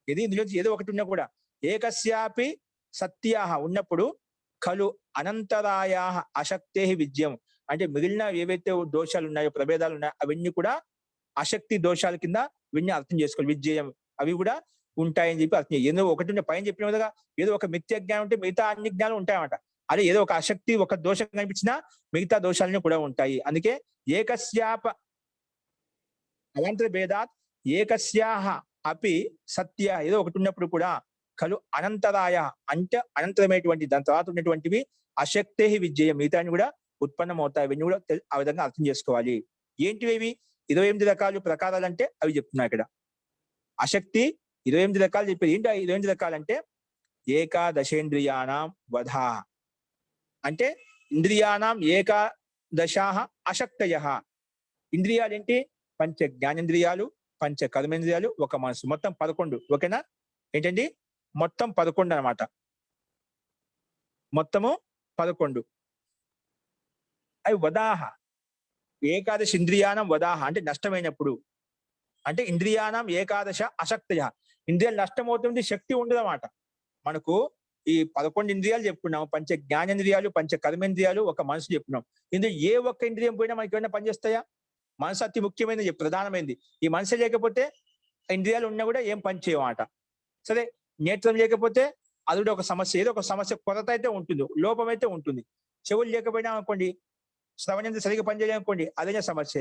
ఇందులో ఏదో ఒకటి ఉన్నా కూడా ఏకస్యాపి సత్యాహ ఉన్నప్పుడు ఖలు అనంతరాయాహ అశక్తే విజ్ఞం. అంటే మిగిలిన ఏవైతే దోషాలు ఉన్నాయో, ప్రభేదాలు ఉన్నాయో అవన్నీ కూడా అశక్తి దోషాల కింద వీటిని అర్థం చేసుకోవాలి. విజ్జయం అవి కూడా ఉంటాయని చెప్పి అర్థం ఏదో ఒకటి ఉంటే పైన చెప్పిన విధంగా ఏదో ఒక మిథ్య జ్ఞానం ఉంటే మిగతా అన్ని జ్ఞానం ఉంటాయన్నమాట. అదే ఏదో ఒక అశక్తి ఒక దోషం కనిపించినా మిగతా దోషాలన్నీ కూడా ఉంటాయి. అందుకే ఏకస్యాప అవాంతర భేదాత్ ఏకస్యాహ అపి సత్య ఏదో ఒకటి ఉన్నప్పుడు కూడా కలు అనంతరాయ అంటే అనంతరమైనటువంటి దాని తర్వాత ఉన్నటువంటివి అశక్తే విజయం మిగతాన్ని కూడా ఉత్పన్నమవుతాయి. అవన్నీ కూడా ఆ విధంగా అర్థం చేసుకోవాలి. ఏంటివి 28 రకాలు ప్రకారాలు అంటే అవి చెప్తున్నా ఇక్కడ. అశక్తి 28 రకాలు చెప్పేది ఏంటి? 28 రకాలంటే ఏకాదశేంద్రియాణం వధా అంటే ఇంద్రియాణం ఏకాదశాహ అశక్తయ. ఇంద్రియాలు ఏంటి? పంచ జ్ఞానేంద్రియాలు, పంచ కర్మేంద్రియాలు, ఒక మనసు, మొత్తం 11. ఓకేనా? ఏంటండి? మొత్తం 11 అన్నమాట. మొత్తము 11. అవి వదాహ ఏకాదశ ఇంద్రియానం వదాహ అంటే నష్టమైనప్పుడు. అంటే ఇంద్రియానం ఏకాదశ అశక్తయ. ఇంద్రియాలు నష్టమవుతుంది, శక్తి ఉండదు అన్నమాట. మనకు ఈ 11 ఇంద్రియాలు చెప్పుకున్నాం. పంచ జ్ఞానేంద్రియాలు, పంచ కర్మేంద్రియాలు, ఒక మనసు చెప్పుకున్నాం. ఇందులో ఏ ఒక్క ఇంద్రియం పోయినా మనకి ఏమైనా పనిచేస్తాయా? మనసు అతి ముఖ్యమైనది, ప్రధానమైనది. ఈ మనసు లేకపోతే ఇంద్రియాలు ఉన్నా కూడా ఏం పని చేయమాట. సరే, నేత్రం లేకపోతే అది కూడా ఒక సమస్య. ఏదో ఒక సమస్య, కొరత అయితే ఉంటుంది, లోపం అయితే ఉంటుంది. చెవులు లేకపోయినా అనుకోండి, శ్రవణేంద్రియం సరిగ్గా పనిచేయలేనుకోండి, అదే సమస్య.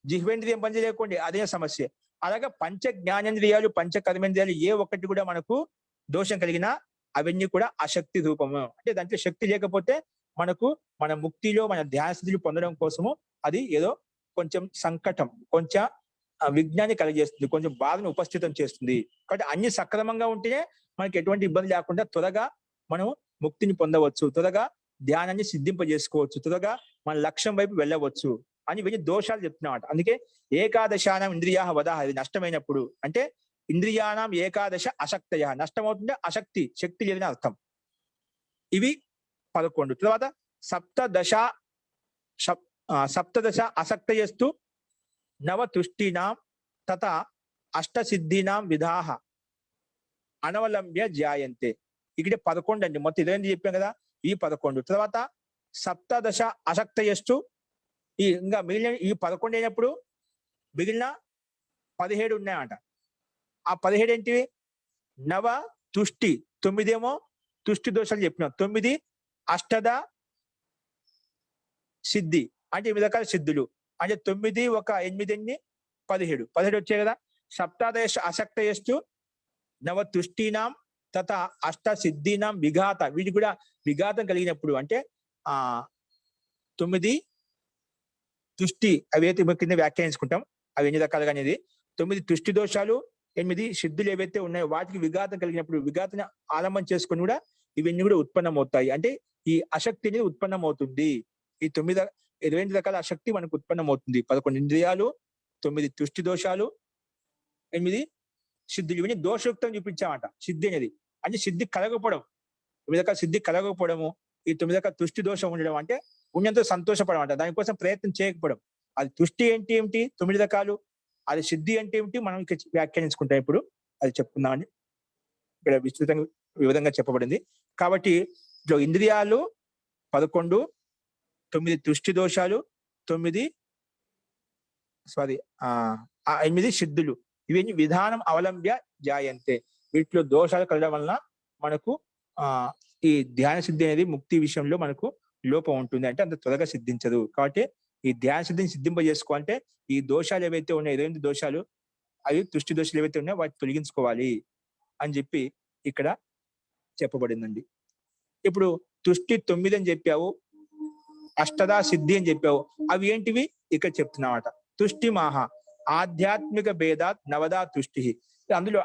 జిహ్వేంద్రియం పనిచేయలేకోండి, అదే సమస్య. అలాగే పంచ జ్ఞానేంద్రియాలు, పంచ కర్మేంద్రియాలు ఏ ఒక్కటి కూడా మనకు దోషం కలిగినా అవన్నీ కూడా అశక్తి రూపము. అంటే దాంట్లో శక్తి లేకపోతే మనకు మన ముక్తిలో మన ధ్యాన స్థితిని పొందడం కోసము అది ఏదో కొంచెం సంకటం, కొంచెం విజ్ఞాన్ని కలిగజేస్తుంది, కొంచెం బాధను ఉపస్థితం చేస్తుంది. కాబట్టి అన్ని సక్రమంగా ఉంటేనే మనకి ఎటువంటి ఇబ్బంది లేకుండా త్వరగా మనం ముక్తిని పొందవచ్చు, త్వరగా ధ్యానాన్ని సిద్ధింపజేసుకోవచ్చు, త్వరగా మన లక్ష్యం వైపు వెళ్ళవచ్చు అని ఇవన్నీ దోషాలు చెప్తున్నమాట. అందుకే ఏకాదశానం ఇంద్రియా వద, అది నష్టమైనప్పుడు అంటే ఇంద్రియానం ఏకాదశ అశక్తయ, నష్టమవుతుంటే అశక్తి, శక్తి లేదని అర్థం. ఇవి 11. తర్వాత సప్తదశ అసక్తయస్తు నవతుష్టినాం తథా అష్టసిద్ధీనాం విధాహ అనవలంబ్య జాయంతే. ఇక్కడ 11 అండి. మొత్తం 28 చెప్పాం కదా, ఈ 11. తర్వాత సప్తదశ అసక్తయస్తు, ఈ ఇంకా మిగిలిన ఈ 11 అయినప్పుడు మిగిలిన 17 ఉన్నాయన్నమాట. ఆ 17 ఏంటివి? నవ తుష్టి, 9 ఏమో తుష్టి దోషాలు చెప్పినాం. 9 అష్టద సిద్ధి అంటే 8 రకాల సిద్ధులు. అంటే 9 ఒక 8 17 వచ్చాయి కదా. సప్తాదశ అసక్తయస్తు నవ తుష్టినాం తథా అష్ట సిద్ధీనాం విఘాత, వీటి కూడా విఘాతం కలిగినప్పుడు అంటే 9 తుష్టి అవి కింద వ్యాఖ్యానించుకుంటాం, అవి ఎన్ని రకాలుగా అనేది. 9 తుష్టి దోషాలు, 8 సిద్ధులు ఏవైతే ఉన్నాయో వాటికి విఘాతం కలిగినప్పుడు విఘాతని ఆలంబన చేసుకొని కూడా ఇవన్నీ కూడా ఉత్పన్నమవుతాయి. అంటే ఈ అశక్తి అనేది ఉత్పన్నమవుతుంది. ఈ 28 రకాల అశక్తి మనకు ఉత్పన్నమవుతుంది. 11 ఇంద్రియాలు, 9 తుష్టి దోషాలు, 8 సిద్ధులు, ఇవన్నీ దోషయుక్తం చూపించామట. సిద్ధి అనేది అంటే సిద్ధి కలగకపోవడం, 9 రకాల సిద్ధి కలగకపోవడము, ఈ 9 రకాల తుష్టి దోషం ఉండడం అంటే ఉన్నంత సంతోషపడడం అంట, దానికోసం ప్రయత్నం చేయకపోవడం. అది తుష్టి ఏమిటి 9 రకాలు, అది సిద్ధి అంటే ఏమిటి మనం ఇక్కడ వ్యాఖ్యానించుకుంటాం. ఇప్పుడు అది చెప్పుకుందామని ఇక్కడ విస్తృతంగా వివిధంగా చెప్పబడింది. కాబట్టి ఇంద్రియాలు 11, 9 తుష్టి దోషాలు, 8 సిద్ధులు, ఇవన్నీ విధానం అవలంబ్య జాయంతే. వీటిలో దోషాలు కలగడం వలన మనకు ఈ ధ్యాన సిద్ధి అనేది ముక్తి విషయంలో మనకు లోపం ఉంటుంది, అంటే అంత త్వరగా సిద్ధించదు. కాబట్టి ఈ ధ్యాన సిద్ధిని సిద్ధింపజేసుకోవాలంటే ఈ దోషాలు ఏవైతే ఉన్నాయో 28 దోషాలు, అవి తుష్టి దోషాలు ఏవైతే ఉన్నాయో వాటిని తొలగించుకోవాలి అని చెప్పి ఇక్కడ చెప్పబడిందండి. ఇప్పుడు తుష్టి 9 అని చెప్పావు, అష్టదా సిద్ధి అని చెప్పావు, అవి ఏంటివి ఇక్కడ చెప్తున్నామట. తుష్టి మహా ఆధ్యాత్మిక భేదాత్ నవదా తుష్టి. అందులో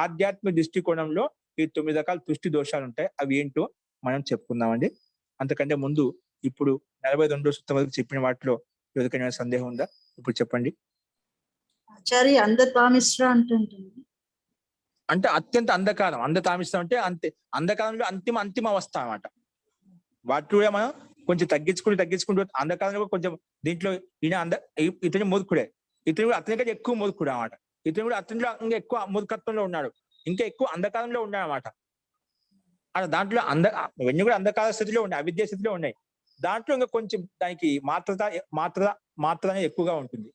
ఆధ్యాత్మిక దృష్టికోణంలో ఈ 9 రకాల తుష్టి దోషాలు ఉంటాయి. అవి ఏంటో మనం చెప్పుకుందామండి. అంతకంటే ముందు ఇప్పుడు 42వ సూత్రం వరకు చెప్పిన వాటిలో ఎవరికైనా సందేహం ఉందా? ఇప్పుడు చెప్పండి. ఆచార్య అంధతామిశ్ర అంటుంటుంది అంటే అత్యంత అంధకారం. అంధతామిశ్రం అంటే అంతే అంధకారంలో అంతిమ అవస్థ అన్నమాట. వాటి కూడా మనం కొంచెం తగ్గించుకుంటూ అంధకారంలో కొంచెం దీంట్లో ఇతని మూర్ఖుడే, ఇతను కూడా అతని కంటే ఎక్కువ మూర్ఖుడు అన్నమాట. ఇతను కూడా అతనిలో ఇంకా ఎక్కువ మూర్ఖత్వంలో ఉన్నాడు, ఇంకా ఎక్కువ అంధకారంలో ఉన్నాడు అన్నమాట. అలా దాంట్లో ఇవన్నీ కూడా అంధకార స్థితిలో ఉన్నాయి, అవిద్య స్థితిలో ఉన్నాయి. దాంట్లో ఇంకా కొంచెం దానికి మాత్ర అనేది ఎక్కువగా ఉంటుంది.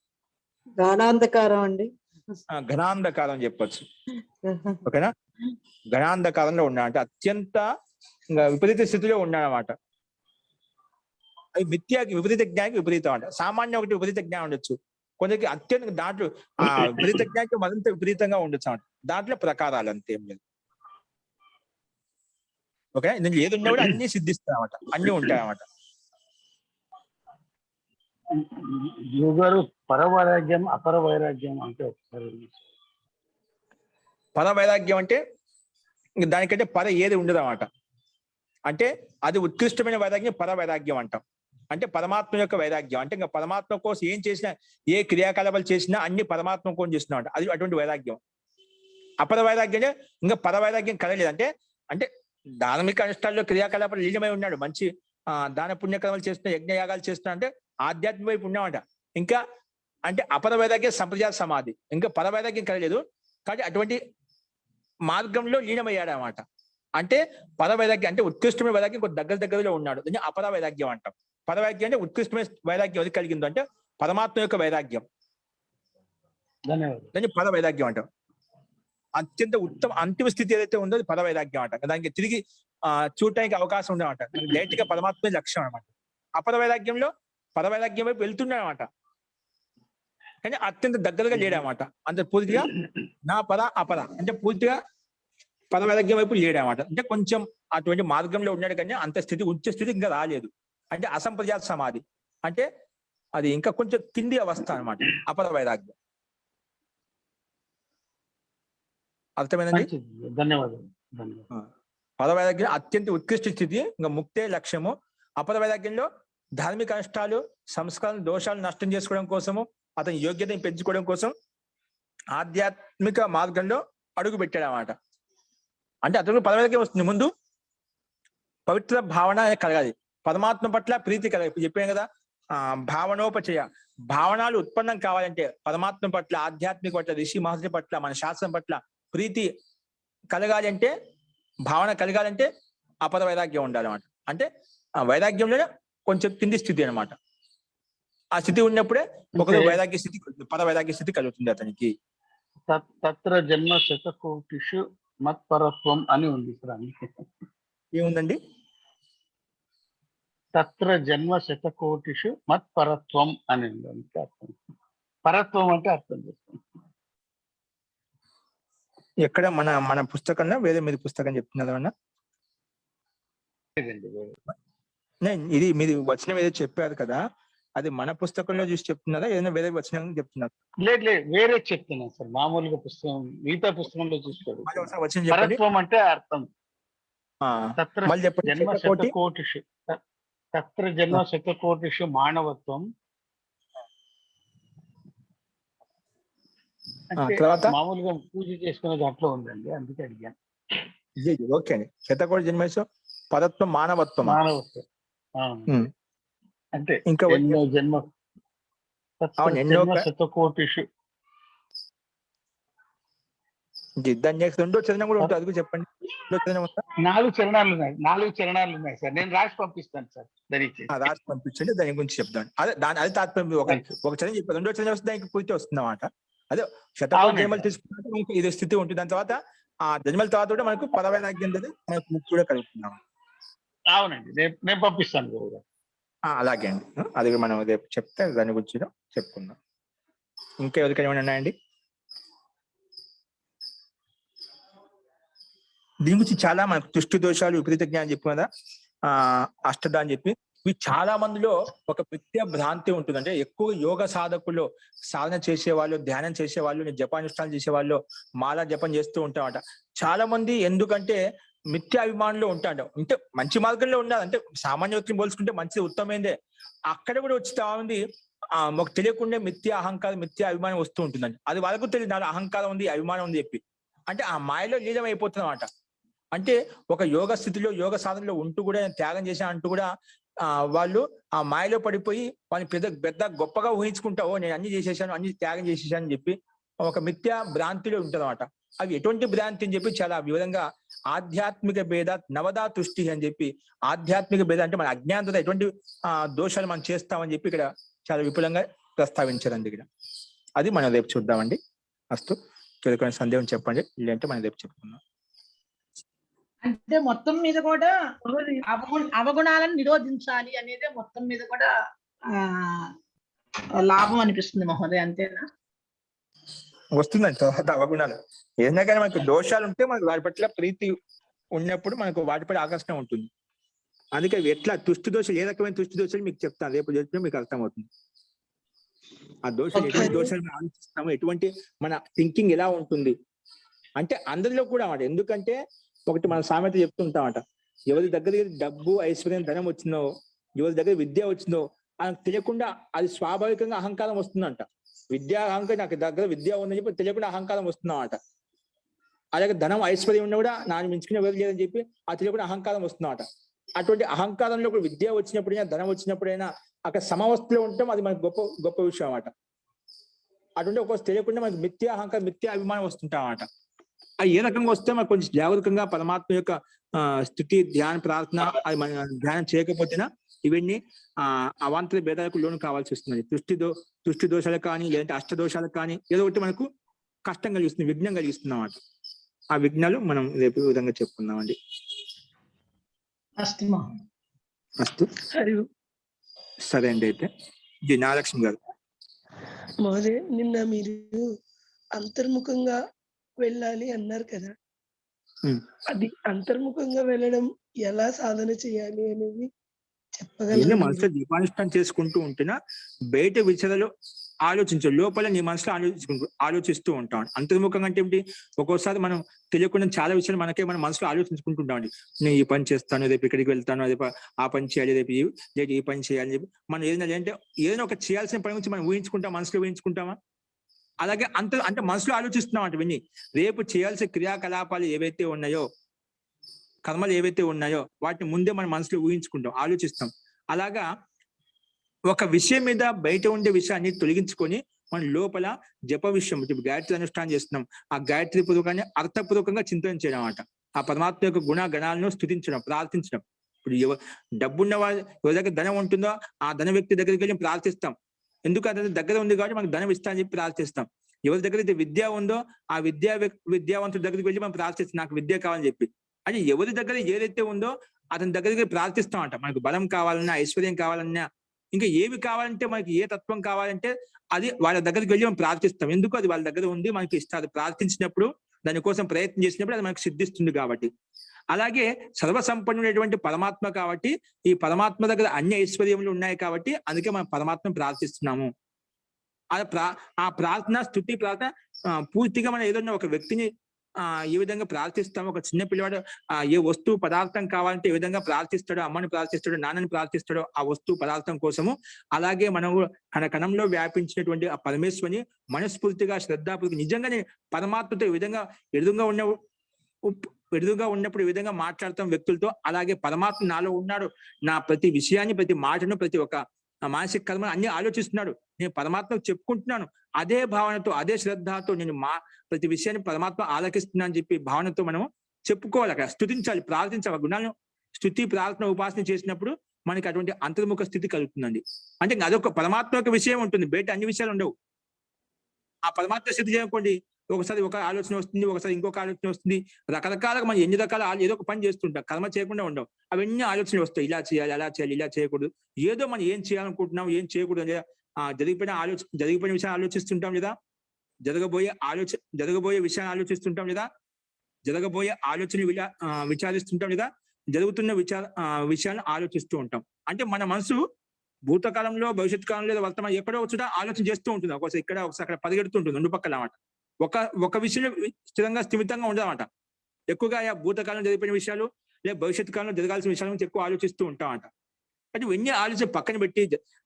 గాఢాంధకారం అండి. ఘనాంధకారం చెప్పొచ్చు. ఓకేనా? ఘనాంధకారంలో ఉన్నా అంటే అత్యంత ఇంకా విపరీత స్థితిలో ఉన్నాడనమాట. అది మిథ్యాకి విపరీత జ్ఞానికి విపరీతం అంట. సామాన్య ఒకటి విపరీత జ్ఞానం ఉండొచ్చు, కొందరికి అత్యంత దాంట్లో ఆ విపరీత జ్ఞానికి మరింత విపరీతంగా ఉండొచ్చు అన్నమాట. దాంట్లో ప్రకారాలు అంతేం లేదు. ఓకే, ఇందులో ఏది ఉన్నా కూడా అన్ని సిద్ధిస్తాయి అన్నమాట, అన్ని ఉంటాయి అన్నమాట. గారు పరవైరాగ్యం అపర వైరాగ్యం అంటే ఒకసారి. పర వైరాగ్యం అంటే ఇంక దానికంటే పర ఏది ఉండదు అన్నమాట. అంటే అది ఉత్కృష్టమైన వైరాగ్యం పర వైరాగ్యం అంటాం. అంటే పరమాత్మ యొక్క వైరాగ్యం అంటే ఇంకా పరమాత్మ కోసం ఏం చేసినా, ఏ క్రియాకలాపాలు చేసినా అన్ని పరమాత్మ కోసం చేస్తున్నాం అంట, అది అటువంటి వైరాగ్యం. అపర వైరాగ్యం ఇంకా పర వైరాగ్యం కలగలేదు అంటే, అంటే ధార్మిక అనుష్ఠానాల్లో క్రియాకలాపాలు లీనమై ఉన్నాడు, మంచి దాన పుణ్యకర్మలు చేస్తున్నా, యజ్ఞయాగాలు చేస్తున్నా అంటే ఆధ్యాత్మిక వైపు ఉన్నామంట. ఇంకా అంటే అపర వైరాగ్యం సంప్రదాయ సమాధి, ఇంకా పర వైరాగ్యం కలగలేదు కాబట్టి అటువంటి మార్గంలో లీనమయ్యాడు అన్నమాట. అంటే పర వైరాగ్యం అంటే ఉత్కృష్టమైన వైరాగ్యం కొంచెం దగ్గరలో ఉన్నాడు, దాన్ని అపర వైరాగ్యం అంటాం. పర వైరాగ్యం అంటే ఉత్కృష్టమైన వైరాగ్యం అది కలిగిందో అంటే పరమాత్మ యొక్క వైరాగ్యం, దాన్ని పర వైరాగ్యం అంటాం. అత్యంత అంతిమ స్థితి ఏదైతే ఉందో అది పర వైరాగ్యం అంట. దానికి తిరిగి చూడటానికి అవకాశం ఉండదన్నమాట. డైరెక్ట్ గా పరమాత్మ లక్ష్యం అనమాట. అపర వైరాగ్యంలో పర వైరాగ్యం వైపు వెళ్తున్నాడు అనమాట, కానీ అత్యంత దగ్గరగా లేడనమాట. అంత పూర్తిగా నా పర అపర అంటే పూర్తిగా పర వైరాగ్యం వైపు లేడనమాట. అంటే కొంచెం అటువంటి మార్గంలో ఉన్నాడు కానీ అంత స్థితి ఉచ్చ స్థితి ఇంకా రాలేదు. అంటే అసంప్రజాత సమాధి అంటే అది ఇంకా కొంచెం కింది అవస్థ అనమాట అపర వైరాగ్యం. అర్థమైందండి? ధన్యవాదాలు. పర వైరాగ్యం అత్యంత ఉత్కృష్ట స్థితి, ఇంకా ముక్తే లక్ష్యము. అపర వైరాగ్యంలో ధార్మిక అనుష్ఠాలు, సంస్కారాలు, దోషాలు నష్టం చేసుకోవడం కోసము, అతని యోగ్యతను పెంచుకోవడం కోసం ఆధ్యాత్మిక మార్గంలో అడుగు పెట్టాడు అన్నమాట. అంటే అతను పర వైరాగ్యం వస్తుంది, ముందు పవిత్ర భావన కలగాలి, పరమాత్మ పట్ల ప్రీతి కలగాలి. ఇప్పుడు చెప్పాను కదా, భావనోపచయ భావనాలు ఉత్పన్నం కావాలంటే పరమాత్మ పట్ల, ఆధ్యాత్మిక పట్ల, ఋషి మహర్షి పట్ల, మన శాస్త్రం పట్ల ప్రీతి కలగాలి అంటే, భావన కలగాలంటే అపర వైరాగ్యం ఉండాలన్నమాట. అంటే ఆ వైరాగ్యంలో కొంచెం కింది స్థితి అనమాట. ఆ స్థితి ఉన్నప్పుడే ఒక వైరాగ్య స్థితి, పర వైరాగ్య స్థితి కలుగుతుంది అతనికి. తత్ర జన్మ శతకోటిషు మత్పరత్వం అని ఉంది సార్. ఏముందండి? తత్ర జన్మ శతకోటిషు మత్పరత్వం అని ఉంది. అర్థం పరత్వం అంటే అర్థం చేస్తాం. ఎక్కడ మన పుస్తకంలో వేరే మీద పుస్తకం చెప్తున్నారు అన్న? ఇది మీరు వచనం ఏదో చెప్పారు కదా, అది మన పుస్తకంలో చూసి చెప్తున్నారా, ఏదైనా వేరే వచనం చెప్తున్నారు? లేదు వేరే చెప్తున్నాను సార్, మామూలుగా పుస్తకం మిగతా పుస్తకంలో చూసుకోండి. పరత్వం అంటే అర్థం జన్మ శతకోటిషు, తత్ర జన్మ శతకోటిషు మానవత్వం అంటే మామూలుగా పూజ చేసుకునే దాంట్లో ఉందండి, అందుకే అడిగాను. ఓకే అండి. శతకోటి జన్మేశ్వర పరత్వం మానవత్వం అంటే ఇంకా ఎన్నో జన్మ శతకోటిషు. రెండో చరణం కూడా ఉంటుంది, అది చెప్పండి. 4 చరణాలు ఉన్నాయి, 4 చరణాలు ఉన్నాయి సార్. నేను రాసి పంపిస్తాను సార్, రాసి పంపించండి, దాని గురించి చెప్తాను. అది తాత్పర్యం. ఒక చరణం చెప్పారు, రెండో చరణం వస్తే దానికి పూర్తి వస్తుంది అన్నమాట. అదే శతకోటి జన్మలు తీసుకున్నట్టు మనకు ఇది స్థితి ఉంటుంది. దాని తర్వాత ఆ జన్మల తర్వాత కూడా మనకు పర వైరాగ్యం మనకు ముక్తి కూడా కలుగుతున్నాం. అవునండి, నేను పంపిస్తాను. అలాగే అండి, అది మనం రేపు చెప్తే దాని గురించి చెప్పుకుందాం. ఇంకా ఎవరికైనా ఏమైనా ఉన్నాయండి? దీని గురించి చాలా మనకు దృష్టి దోషాలు, విపరీత జ్ఞానం చెప్పు కదా, అష్టద అని చెప్పి, ఇవి చాలా మందిలో ఒక మిథ్య భ్రాంతి ఉంటుంది. అంటే ఎక్కువ యోగ సాధకులు, సాధన చేసేవాళ్ళు, ధ్యానం చేసేవాళ్ళు, జపానుష్ఠానం చేసేవాళ్ళు, మాల జపం చేస్తూ ఉంటామట. చాలా మంది ఎందుకంటే మిథ్య అభిమానులు ఉంటాడు. అంటే మంచి మార్గంలో ఉన్నారు, అంటే సామాన్య వ్యక్తిని పోల్చుకుంటే మంచిది, ఉత్తమైందే. అక్కడ కూడా వచ్చి ఉంది మాకు తెలియకుండా మిథ్య అహంకారం, మిథ్య అభిమానం వస్తూ ఉంటుందండి. అది వాళ్ళకు తెలియదు, నాలో అహంకారం ఉంది, అభిమానం ఉంది చెప్పి. అంటే ఆ మాయలో లీనం అయిపోతుంది అన్నమాట. అంటే ఒక యోగ స్థితిలో, యోగ సాధనలో ఉంటూ కూడా త్యాగం చేశాను అంటూ కూడా వాళ్ళు ఆ మాయలో పడిపోయి వాళ్ళని పెద్ద గొప్పగా ఊహించుకుంటావో, నేను అన్ని చేసేసాను, అన్ని త్యాగం చేసేసాను అని చెప్పి ఒక మిథ్య భ్రాంతిలో ఉంటుంది అన్నమాట. అవి ఎటువంటి భ్రాంతి అని చెప్పి చాలా వివరంగా ఆధ్యాత్మిక భేద నవదా తుష్టి అని చెప్పి, ఆధ్యాత్మిక భేద అంటే మన అజ్ఞానత ఎటువంటి దోషాలు మనం చేస్తామని చెప్పి ఇక్కడ చాలా విపులంగా ప్రస్తావించారండి ఇక్కడ. అది మనం రేపు చూద్దామండి. అస్తు, కొన్ని సందేహం చెప్పండి, లేదంటే మనం రేపు చెప్పుకుందాం. అంటే మొత్తం మీద కూడా అవగుణాలను నిరోధించాలి అనేది మొత్తం మీద కూడా లాభం అనిపిస్తుంది మహోదయ, అంతేనా? వస్తుందండి తర్వాత అవగుణాలు. ఏదైనా కానీ మనకు దోషాలు ఉంటే మనకు వాటి పట్ల ప్రీతి ఉన్నప్పుడు మనకు వాటిపై ఆకర్షణ ఉంటుంది. అందుకే ఎట్లా తుష్టి దోషాలు, ఏ రకమైన తుష్టి దోషాలు మీకు చెప్తాను రేపు చెప్పినా మీకు అర్థమవుతుంది. ఆ దోషాలు ఎటువంటి దోషాలు మనం ఆలోచిస్తాము, ఎటువంటి మన థింకింగ్ ఎలా ఉంటుంది అంటే అందరిలో కూడా అన్నమాట. ఎందుకంటే ఒకటి మన సామెత చెప్తుంటామట, ఎవరి దగ్గర డబ్బు ఐశ్వర్యం ధనం వచ్చిందో, ఎవరి దగ్గర విద్య వచ్చిందో ఆయనకు తెలియకుండా అది స్వాభావికంగా అహంకారం వస్తుందంట. విద్యా అహంకారం, నాకు దగ్గర విద్య ఉందని చెప్పి తెలియకుండా అహంకారం వస్తుందన్నమాట. అలాగే ధనం ఐశ్వర్యం ఉన్నా కూడా నాన్న మించుకునే ఎవరు లేదని చెప్పి ఆ తెలియకుండా అహంకారం వస్తుందన్నమాట. అటువంటి అహంకారంలో కూడా విద్య వచ్చినప్పుడైనా ధనం వచ్చినప్పుడైనా అక్కడ సమవస్థలో ఉండటం అది మనకు గొప్ప గొప్ప విషయం అన్నమాట. అటువంటి ఒక తెలియకుండా మనకు మిథ్యా అహంకారం, మిథ్యా అభిమానం వస్తుంటాం అన్నమాట. అది ఏ రకంగా వస్తే మనకు కొంచెం జాగరూకంగా పరమాత్మ యొక్క స్థితి, ధ్యాన, ప్రార్థన అది మన ధ్యానం చేయకపోతేనా ఇవన్నీ అవాంతర భేదాలకు లోను కావాల్సి వస్తుంది. తుష్టి దోషాలకు కానీ లేదంటే అష్ట దోషాలకు కానీ ఏదో ఒకటి మనకు కష్టం కలిగిస్తుంది, విఘ్నం కలిగిస్తుంది అన్నమాట. ఆ విఘ్నాలు మనం రేపు విధంగా చెప్పుకుందామండి. అస్తు, సరే అండి. అయితే నాగలక్ష్మి గారు. మోదే, నిన్న మీరు అంతర్ముఖంగా వెళ్ళాలి అన్నారు కదా, అది అంతర్ముఖంగా వెళ్ళడం ఎలా సాధన చేయాలి అనేది చెప్పగలరు? మనసులో దీపానుష్ఠానం చేసుకుంటూ ఉంటేనా బయట విషయాలు ఆలోచించు, లోపల నీ మనసులో ఆలోచిస్తూ ఉంటాం. అంతర్ముఖంగా అంటే ఏంటి, ఒక్కోసారి మనం తెలియకుండా చాలా విషయాలు మనకే మన మనసులో ఆలోచించుకుంటుంటామండి. నేను ఈ పని చేస్తాను, రేపు ఇక్కడికి వెళ్తాను, రేపు ఆ పని చేయాలి, రేపు ఈ పని చేయాలని చెప్పి మనం ఏదైనా ఒక చేయాల్సిన పని గురించి మనం ఊహించుకుంటాం, మనసులో ఊహించుకుంటామా? అలాగే అంటే మనసులో ఆలోచిస్తున్నాం అంటే విని రేపు చేయాల్సిన క్రియాకలాపాలు ఏవైతే ఉన్నాయో, కర్మలు ఏవైతే ఉన్నాయో వాటిని ముందే మన మనసులో ఊహించుకుంటాం, ఆలోచిస్తాం. అలాగా ఒక విషయం మీద బయట ఉండే విషయాన్ని తొలగించుకొని మన లోపల జప విషయం, ఇప్పుడు గాయత్రి అనుష్ఠానం చేస్తున్నాం, ఆ గాయత్రి పూర్వకాన్ని అర్థపూర్వకంగా చింతన చేయడం అన్నమాట. ఆ పరమాత్మ యొక్క గుణ గణాలను స్తుతించడం, ప్రార్థించడం. ఇప్పుడు డబ్బున్న వాళ్ళ ఎవరి దగ్గర ధనం ఉంటుందో ఆ ధన వ్యక్తి దగ్గరికి వెళ్ళి ప్రార్థిస్తాం. ఎందుకు అతని దగ్గర ఉంది కాబట్టి మనకు ధనం ఇస్తా అని చెప్పి ప్రార్థిస్తాం. ఎవరి దగ్గర అయితే విద్య ఉందో ఆ విద్యావంతుడి దగ్గరికి వెళ్ళి మనం ప్రార్థిస్తాం, నాకు విద్య కావాలని చెప్పి. అని ఎవరి దగ్గర ఏదైతే ఉందో అతని దగ్గరికి ప్రార్థిస్తాం అంట. మనకు బలం కావాలన్నా, ఐశ్వర్యం కావాలన్నా, ఇంకా ఏవి కావాలంటే, మనకి ఏ తత్వం కావాలంటే అది వాళ్ళ దగ్గరికి వెళ్ళి మనం ప్రార్థిస్తాం. ఎందుకు, అది వాళ్ళ దగ్గర ఉంది, మనకి ఇస్తారు. ప్రార్థించినప్పుడు, దానికోసం ప్రయత్నం చేసినప్పుడు అది మనకు సిద్ధిస్తుంది కాబట్టి. అలాగే సర్వసంపన్నుడైనటువంటి పరమాత్మ కాబట్టి, ఈ పరమాత్మ దగ్గర అన్ని ఐశ్వర్యములు ఉన్నాయి కాబట్టి అందుకే మనం పరమాత్మను ప్రార్థిస్తున్నాము. ఆ ప్రార్థన, స్తుతి ప్రార్థన పూర్తిగా మనం ఏదన్నా ఒక వ్యక్తిని ఏ విధంగా ప్రార్థిస్తామో, ఒక చిన్న పిల్లవాడు ఏ వస్తువు పదార్థం కావాలంటే ఏ విధంగా ప్రార్థిస్తాడో, అమ్మని ప్రార్థిస్తాడో, నాన్నని ప్రార్థిస్తాడో ఆ వస్తువు పదార్థం కోసము, అలాగే మనం కణంలో వ్యాపించినటువంటి ఆ పరమేశ్వరిని మనస్ఫూర్తిగా, శ్రద్ధాపూర్తిగా నిజంగానే పరమాత్మతో ఈ విధంగా ఎదురుగా ఉన్నప్పుడు ఈ విధంగా మాట్లాడతాం వ్యక్తులతో, అలాగే పరమాత్మ నాలో ఉన్నాడు, నా ప్రతి విషయాన్ని, ప్రతి మాటను, ప్రతి ఒక్క మానసిక కర్మను అన్ని ఆలోచిస్తున్నాడు, నేను పరమాత్మకు చెప్పుకుంటున్నాను, అదే భావనతో, అదే శ్రద్ధతో నేను ప్రతి విషయాన్ని పరమాత్మ ఆలకిస్తున్నా అని చెప్పి భావనతో మనం చెప్పుకోవాలి. అక్కడ స్తుతించాలి, ప్రార్థించాలి. గుణాలను స్తుతి, ప్రార్థన, ఉపాసన చేసినప్పుడు మనకి అటువంటి అంతర్ముఖ స్థితి కలుగుతుందండి. అంటే అదొక పరమాత్మ యొక్క విషయం ఉంటుంది, బయట అన్ని విషయాలు ఉండవు. ఆ పరమాత్మ స్థితి చేయకండి, ఒకసారి ఒక ఆలోచన వస్తుంది, ఒకసారి ఇంకొక ఆలోచన వస్తుంది, రకరకాలుగా మనం ఎన్ని రకాల ఏదో ఒక పని చేస్తుంటాం, కర్మ చేయకుండా ఉండవు. అవన్నీ ఆలోచనలు వస్తాయి, ఇలా చేయాలి, అలా చేయాలి, ఇలా చేయకూడదు, ఏదో మనం ఏం చేయాలనుకుంటున్నాం, ఏం చేయకూడదు లేదా జరిగిపోయిన విషయాలు ఆలోచిస్తుంటాం లేదా, జరగబోయే విషయాన్ని ఆలోచిస్తుంటాం లేదా, జరగబోయే ఆలోచన విచారిస్తుంటాం లేదా, జరుగుతున్న విషయాలను ఆలోచిస్తూ ఉంటాం. అంటే మన మనసు భూతకాలంలో, భవిష్యత్ కాలంలో లేదా వర్తమానం ఎక్కడో వచ్చుట ఆలోచన చేస్తూ ఉంటుంది. ఒకసారి ఇక్కడ, ఒకసారి అక్కడ పరిగెడుతుంటుంది, రెండు పక్కల అన్నమాట. ఒక విషయంలో స్థిమితంగా ఉండదన్నమాట. ఎక్కువగా భూతకాలంలో జరిగిపోయిన విషయాలు లేదా భవిష్యత్ కాలంలో జరగాల్సిన విషయాల గురించి ఎక్కువ ఆలోచిస్తూ ఉంటామంట. అంటే ఇవన్నీ ఆలోచన పక్కన పెట్టి,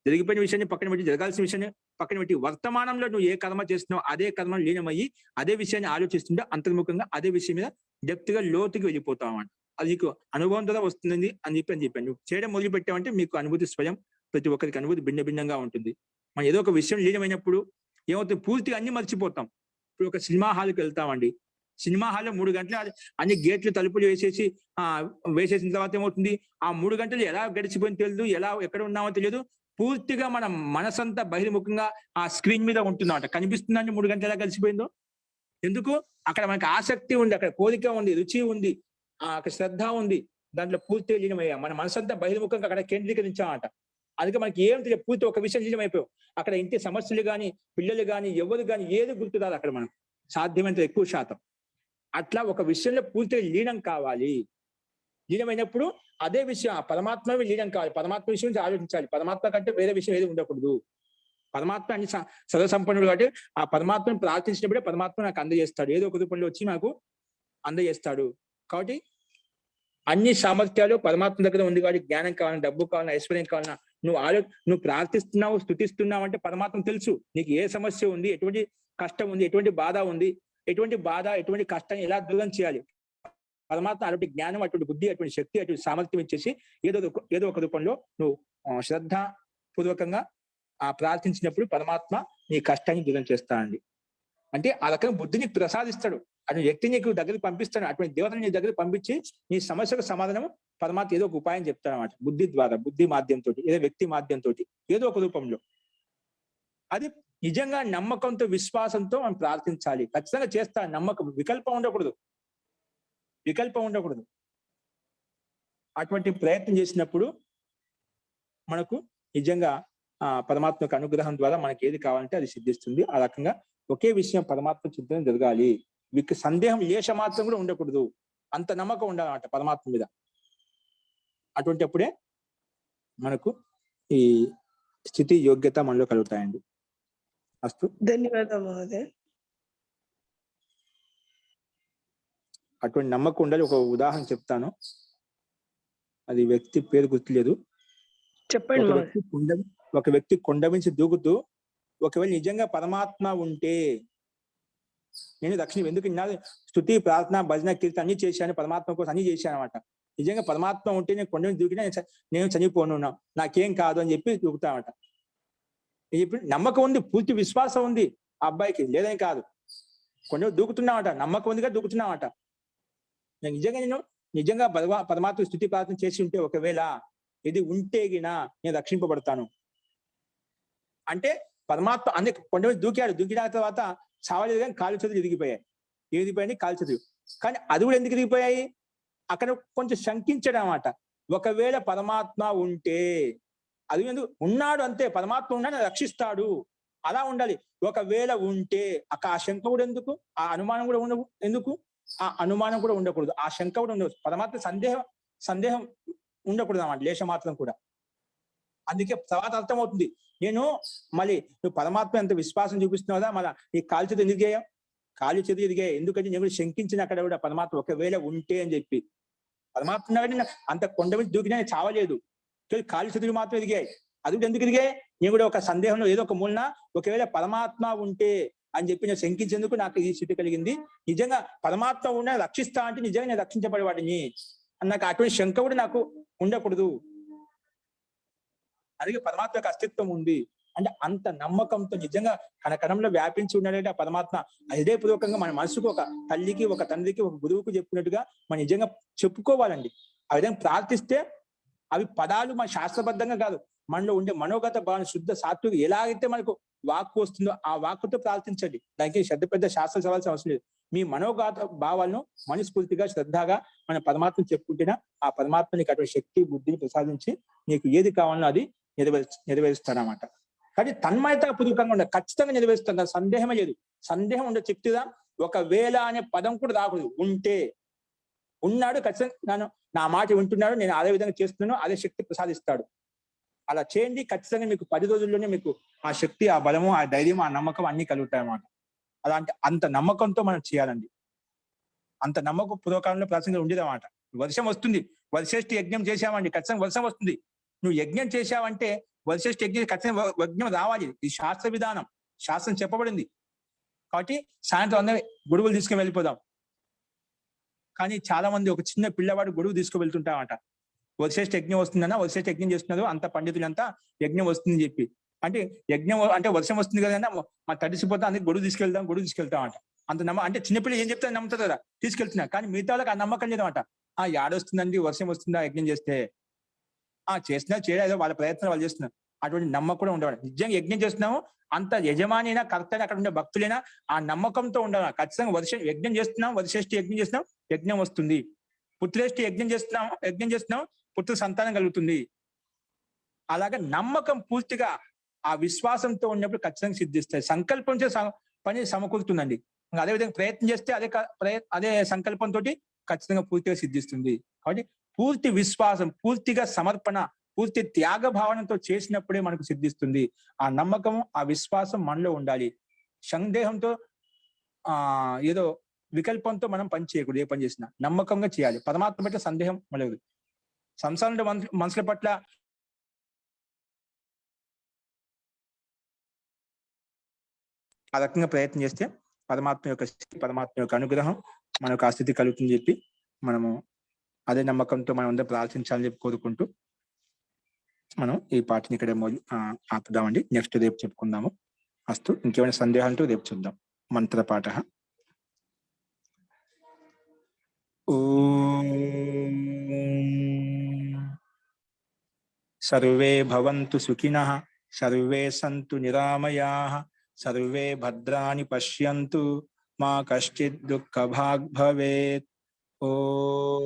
జరిగిపోయిన విషయాన్ని పక్కన పెట్టి, జరగాల్సిన విషయాన్ని పక్కన పెట్టి, వర్తమానంలో నువ్వు ఏ కర్మ చేస్తున్నావు అదే కర్మ లీనమయ్యి అదే విషయాన్ని ఆలోచిస్తుంటే అంతర్ముఖంగా అదే విషయం మీద డెప్త్గా లోతుకి వెళ్ళిపోతాం అన్నమాట. అది నీకు అనుభవం ద్వారా వస్తుంది అని చెప్పాను. నువ్వు చేయడం మొదలు పెట్టావంటే మీకు అనుభూతి స్వయం, ప్రతి ఒక్కరికి అనుభూతి భిన్నంగా ఉంటుంది. మనం ఏదో ఒక విషయం లీనమైనప్పుడు ఏమవుతుంది, పూర్తిగా అన్ని మర్చిపోతాం. ఇప్పుడు ఒక సినిమా హాల్కి వెళ్తామండి, సినిమా హాల్లో 3 గంటలు అన్ని గేట్లు తలుపులు వేసేసిన తర్వాత ఏమవుతుంది, ఆ 3 గంటలు ఎలా గడిచిపోయింది తెలియదు, ఎక్కడ ఉన్నామో తెలియదు. పూర్తిగా మన మనసంతా బహిర్ముఖంగా ఆ స్క్రీన్ మీద ఉంటుందన్నమాట. కనిపిస్తుందండి 3 గంటలు ఎలా గడిచిపోయిందో. ఎందుకు? అక్కడ మనకి ఆసక్తి ఉంది, అక్కడ కోరిక ఉంది, రుచి ఉంది, అక్కడ శ్రద్ధ ఉంది, దాంట్లో పూర్తిగా లీనమయ్యాం. మన మనసంతా బహిర్ముఖంగా అక్కడ కేంద్రీకరించామట. అందుకే మనకి ఏం తెలియదు, పూర్తి ఒక విషయం లీనమైపోయాం. అక్కడ ఇంటి సమస్యలు కానీ, పిల్లలు కానీ, ఎవరు కానీ ఏది గుర్తు రాదు అక్కడ మనం, సాధ్యమైనంత ఎక్కువ శాతం. అట్లా ఒక విషయంలో పూర్తిగా లీనం కావాలి. లీనమైనప్పుడు అదే విషయం, ఆ పరమాత్మ లీనం కావాలి. పరమాత్మ విషయం గురించి ఆలోచించాలి. పరమాత్మ కంటే వేరే విషయం ఏది ఉండకూడదు. పరమాత్మ అన్ని సర్వసంపన్నుడు కాబట్టి ఆ పరమాత్మను ప్రార్థించినప్పుడే పరమాత్మ నాకు అందజేస్తాడు, ఏదో ఒక రూపంలో వచ్చి నాకు అందజేస్తాడు. కాబట్టి అన్ని సామర్థ్యాలు పరమాత్మ దగ్గర ఉంది కాబట్టి జ్ఞానం కావాలన్నా, డబ్బు కావాలన్నా, ఐశ్వర్యం కావాలన్నా, నువ్వు ప్రార్థిస్తున్నావు, స్తుతిస్తున్నావు అంటే పరమాత్మ తెలుసు నీకు ఏ సమస్య ఉంది, ఎటువంటి కష్టం ఉంది, ఎటువంటి బాధ ఉంది, ఎటువంటి కష్టాన్ని ఎలా దూరం చేయాలి. పరమాత్మ అటువంటి జ్ఞానం, అటువంటి బుద్ధి, అటువంటి శక్తి, అటువంటి సామర్థ్యం ఇచ్చేసి ఏదో ఒక రూపంలో నువ్వు శ్రద్ధ పూర్వకంగా ప్రార్థించినప్పుడు పరమాత్మ నీ కష్టాన్ని దూరం చేస్తానండి. అంటే ఆ రకంగా బుద్ధిని ప్రసాదిస్తాడు, అటువంటి వ్యక్తిని నీకు దగ్గరికి పంపిస్తాడు, అటువంటి దేవతని నీ దగ్గరికి పంపించి నీ సమస్యకు సమాధానం పరమాత్మ ఏదో ఒక ఉపాయం చెప్తాడు అన్నమాట. బుద్ధి ద్వారా, బుద్ధి మాధ్యంతో, ఏదో వ్యక్తి మాధ్యంతో, ఏదో ఒక రూపంలో. అది నిజంగా నమ్మకంతో, విశ్వాసంతో మనం ప్రార్థించాలి. ఖచ్చితంగా చేస్తా, నమ్మకం, వికల్పం ఉండకూడదు. అటువంటి ప్రయత్నం చేసినప్పుడు మనకు నిజంగా పరమాత్మ యొక్క అనుగ్రహం ద్వారా మనకి ఏది కావాలంటే అది సిద్ధిస్తుంది. ఆ రకంగా ఒకే విషయం పరమాత్మ చింతన జరగాలి. వీరికి సందేహం లేశ మాత్రం కూడా ఉండకూడదు. అంత నమ్మకం ఉండాలన్నమాట పరమాత్మ మీద. అటువంటి అప్పుడే మనకు ఈ స్థితి, యోగ్యత మనలో కలుగుతాయండి. అస్తు. ధన్యవాదాలు మహోదయ. అటువంటి నమ్మకం ఉండాలి. ఒక ఉదాహరణ చెప్తాను, అది వ్యక్తి పేరు గుర్తులేదు. చెప్పండి. ఒక వ్యక్తి కొండ నుంచి దూకుతూ, ఒకవేళ నిజంగా పరమాత్మ ఉంటే, నేను దక్షిణ ఎందుకు స్తుతి, ప్రార్థన, భజన, కీర్తన అన్ని చేశాను, పరమాత్మ కోసం అన్ని చేశాను అనమాట. నిజంగా పరమాత్మ ఉంటే నేను కొండ నుంచి దూకినా నేను చనిపోను, నాకేం కాదు అని చెప్పి దూకుతామట. నమ్మకం ఉంది, పూర్తి విశ్వాసం ఉంది ఆ అబ్బాయికి, లేదని కాదు. కొండ దూకుతున్నామట, నమ్మకం ఉందిగా దూకుతున్నామట. నేను నిజంగా పరమాత్మ స్తుతి ప్రార్థన చేసి ఉంటే, ఒకవేళ ఇది ఉంటే గినా నేను రక్షింపబడతాను అంటే పరమాత్మ అందుకే కొండ మీద దూకిన తర్వాత చావలేదు, కానీ కాలు చేతులు ఎదిగిపోయాయి, కాలు చేతులు. కానీ అది కూడా ఎందుకు ఎదిగిపోయాయి? అక్కడ కొంచెం శంకించడం అన్నమాట. ఒకవేళ పరమాత్మ ఉంటే, అది ఎందుకు ఉన్నాడు అంతే, పరమాత్మ ఉన్నాడు, రక్షిస్తాడు, అలా ఉండాలి. ఒకవేళ ఉంటే ఆ శంక కూడా ఎందుకు, ఆ అనుమానం కూడా ఎందుకు, ఆ అనుమానం కూడా ఉండకూడదు, ఆ శంక కూడా ఉండకూడదు. పరమాత్మ సందేహం ఉండకూడదు అన్నమాట, లేశ మాత్రం కూడా. అందుకే తర్వాత అర్థమవుతుంది, నువ్వు పరమాత్మ ఎంత విశ్వాసం చూపిస్తున్నావు కదా, మళ్ళీ ఈ కాలు చేతులు ఎదిగాయి, ఎందుకంటే నేను కూడా శంకించిన అక్కడ కూడా పరమాత్మ ఒకవేళ ఉంటే అని చెప్పి. పరమాత్మ అంత కొండ మీద దూకినా చావలేదు, కాలు చేతులు మాత్రం ఎదిగాయి. అది కూడా ఎందుకు ఎదిగాయి? నేను కూడా ఒక సందేహంలో ఏదో ఒక మూలన ఒకవేళ పరమాత్మ ఉంటే అని చెప్పి నేను శంకించేందుకు నాకు ఈ స్థితి కలిగింది. నిజంగా పరమాత్మ ఉన్నా రక్షిస్తా అంటే నిజంగా నేను రక్షించబడేవాడిని నాకు అటువంటి శంక కూడా నాకు ఉండకూడదు. అందుకే పరమాత్మ యొక్క అస్తిత్వం ఉంది అంటే అంత నమ్మకంతో నిజంగా కణకణంలో వ్యాపించి ఉన్నాడంటే ఆ పరమాత్మ హృదయపూర్వకంగా మన మనసుకు, ఒక తల్లికి, ఒక తండ్రికి, ఒక గురువుకు చెప్పినట్టుగా మనం నిజంగా చెప్పుకోవాలండి. ఆ విధంగా ప్రార్థిస్తే అవి పదాలు మన శాస్త్రబద్ధంగా కాదు, మనలో ఉండే మనోగత భావన, శుద్ధ సాత్విక ఎలాగైతే మనకు వాక్కు వస్తుందో ఆ వాక్కుతో ప్రార్థించండి. దానికి పెద్ద శాస్త్రం చదవాల్సిన అవసరం లేదు. మీ మనోగత భావాలను మనస్ఫూర్తిగా, శ్రద్ధగా మన పరమాత్మను చెప్పుకుంటేనే ఆ పరమాత్మ నీకు అటువంటి శక్తి, బుద్ధిని ప్రసాదించి నీకు ఏది కావాలో అది నెరవేరుస్తాడనమాట. కానీ తన్మయత పూర్వకంగా ఉండాలి, ఖచ్చితంగా నెరవేరుస్తాడు, దాని సందేహమే లేదు. సందేహం ఉండే చెప్తుందా, ఒకవేళ అనే పదం కూడా రాకూడదు. ఉంటే ఉన్నాడు, ఖచ్చితంగా నా మాట వింటున్నాడు, నేను అదే విధంగా చేస్తున్నాను, అదే శక్తి ప్రసాదిస్తాడు. అలా చేయండి, ఖచ్చితంగా మీకు 10 రోజుల్లోనే మీకు ఆ శక్తి, ఆ బలము, ఆ ధైర్యం, ఆ నమ్మకం అన్ని కలుగుతాయి అన్నమాట. అలాంటి అంత నమ్మకంతో మనం చేయాలండి. అంత నమ్మకం పూర్వకాలంలో ప్రాచీనంగా ఉండేదన్నమాట. వర్షం వస్తుంది, వరిశ్రేష్ఠి యజ్ఞం చేశామండి, ఖచ్చితంగా వర్షం వస్తుంది. నువ్వు యజ్ఞం చేశావంటే వరిశ్రేష్ఠి యజ్ఞం ఖచ్చితంగా యజ్ఞం రావాలి. ఇది శాస్త్ర విధానం, శాస్త్రం చెప్పబడింది. కాబట్టి సాయంత్రం అందరూ గొడుగులు తీసుకుని వెళ్ళిపోదాం. కానీ చాలా మంది ఒక చిన్న పిల్లవాడు గొడుగు తీసుకువెళ్తుంటామంట. వరిశ్రేష్ఠి యజ్ఞం వస్తుందన్నా, వరిశ్రేష్ఠి యజ్ఞం చేస్తున్నారు అంత పండితులంతా, యజ్ఞం వస్తుందని చెప్పి. అంటే యజ్ఞం అంటే వర్షం వస్తుంది కదన్నా, మా తడిసిపోతా అందుకే గొడుగు తీసుకెళ్తాం అంట. అంత అంటే చిన్నపిల్లలు ఏం చెప్తే నమ్ముతారు కదా, తీసుకెళ్తున్నా. కానీ మిగతా వాళ్ళకి ఆ నమ్మకం లేదన్నమాట. ఏడొస్తుందండి, వర్షం వస్తుందా యజ్ఞం చేస్తే, చేస్తున్నా చేయలేదు, వాళ్ళ ప్రయత్నం వాళ్ళు చేస్తున్నారు. అటువంటి నమ్మకం కూడా ఉండవాలి. నిజంగా యజ్ఞం చేస్తున్నాము, అంత యజమాని అయినా కర్త అయినా అక్కడ ఉండే భక్తులైనా ఆ నమ్మకంతో ఉండాలి. ఖచ్చితంగా యజ్ఞం చేస్తున్నాం, వరిశ్రేష్ఠి యజ్ఞం చేస్తున్నాం, యజ్ఞం వస్తుంది. పుత్రేష్ఠి యజ్ఞం చేస్తున్నాం, పుత్ర సంతానం కలుగుతుంది. అలాగే నమ్మకం పూర్తిగా ఆ విశ్వాసంతో ఉన్నప్పుడు ఖచ్చితంగా సిద్ధిస్తాయి. సంకల్పం పని సమకూరుతుందండి. అదేవిధంగా ప్రయత్నం చేస్తే అదే సంకల్పంతో ఖచ్చితంగా పూర్తిగా సిద్ధిస్తుంది. కాబట్టి పూర్తి విశ్వాసం, పూర్తిగా సమర్పణ, పూర్తి త్యాగ భావనతో చేసినప్పుడే మనకు సిద్ధిస్తుంది. ఆ నమ్మకం, ఆ విశ్వాసం మనలో ఉండాలి. సందేహంతో ఏదో వికల్పంతో మనం పని చేయకూడదు. ఏ పని చేసినా నమ్మకంగా చేయాలి. పరమాత్మ పట్ల సందేహం మొదలదు. సంసారంలో మనుషుల పట్ల ఆ రకంగా ప్రయత్నం చేస్తే పరమాత్మ యొక్క అనుగ్రహం మనకు ఆ స్థితి కలుగుతుందని చెప్పి మనము అదే నమ్మకంతో మనం అందరం ప్రార్థించాలని చెప్పి కోరుకుంటూ మనం ఈ పాటని ఇక్కడ ఆపుదామండి. నెక్స్ట్ రేపు చెప్పుకుందాము. అస్తు. ఇంకేమైనా సందేహాలు రేపు చూద్దాం. మంత్రపాఠ. ఓం సర్వే భవంతు సుఖినః, సర్వే సంతు నిరామయాః, సర్వే భద్రాణి పశ్యంతు, మా కశ్చిత్ దుఃఖభాగ్ భవేత్. ఓం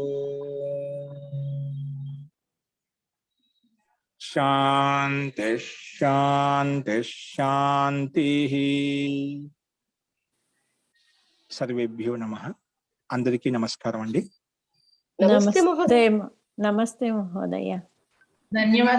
శాంతి శాంతి శాంతి. సర్వేభ్యో నమః. అందరికీ నమస్కారం అండి. నమస్తే మహోదయ. నమస్తే మహోదయ. ధన్యవాదాలు.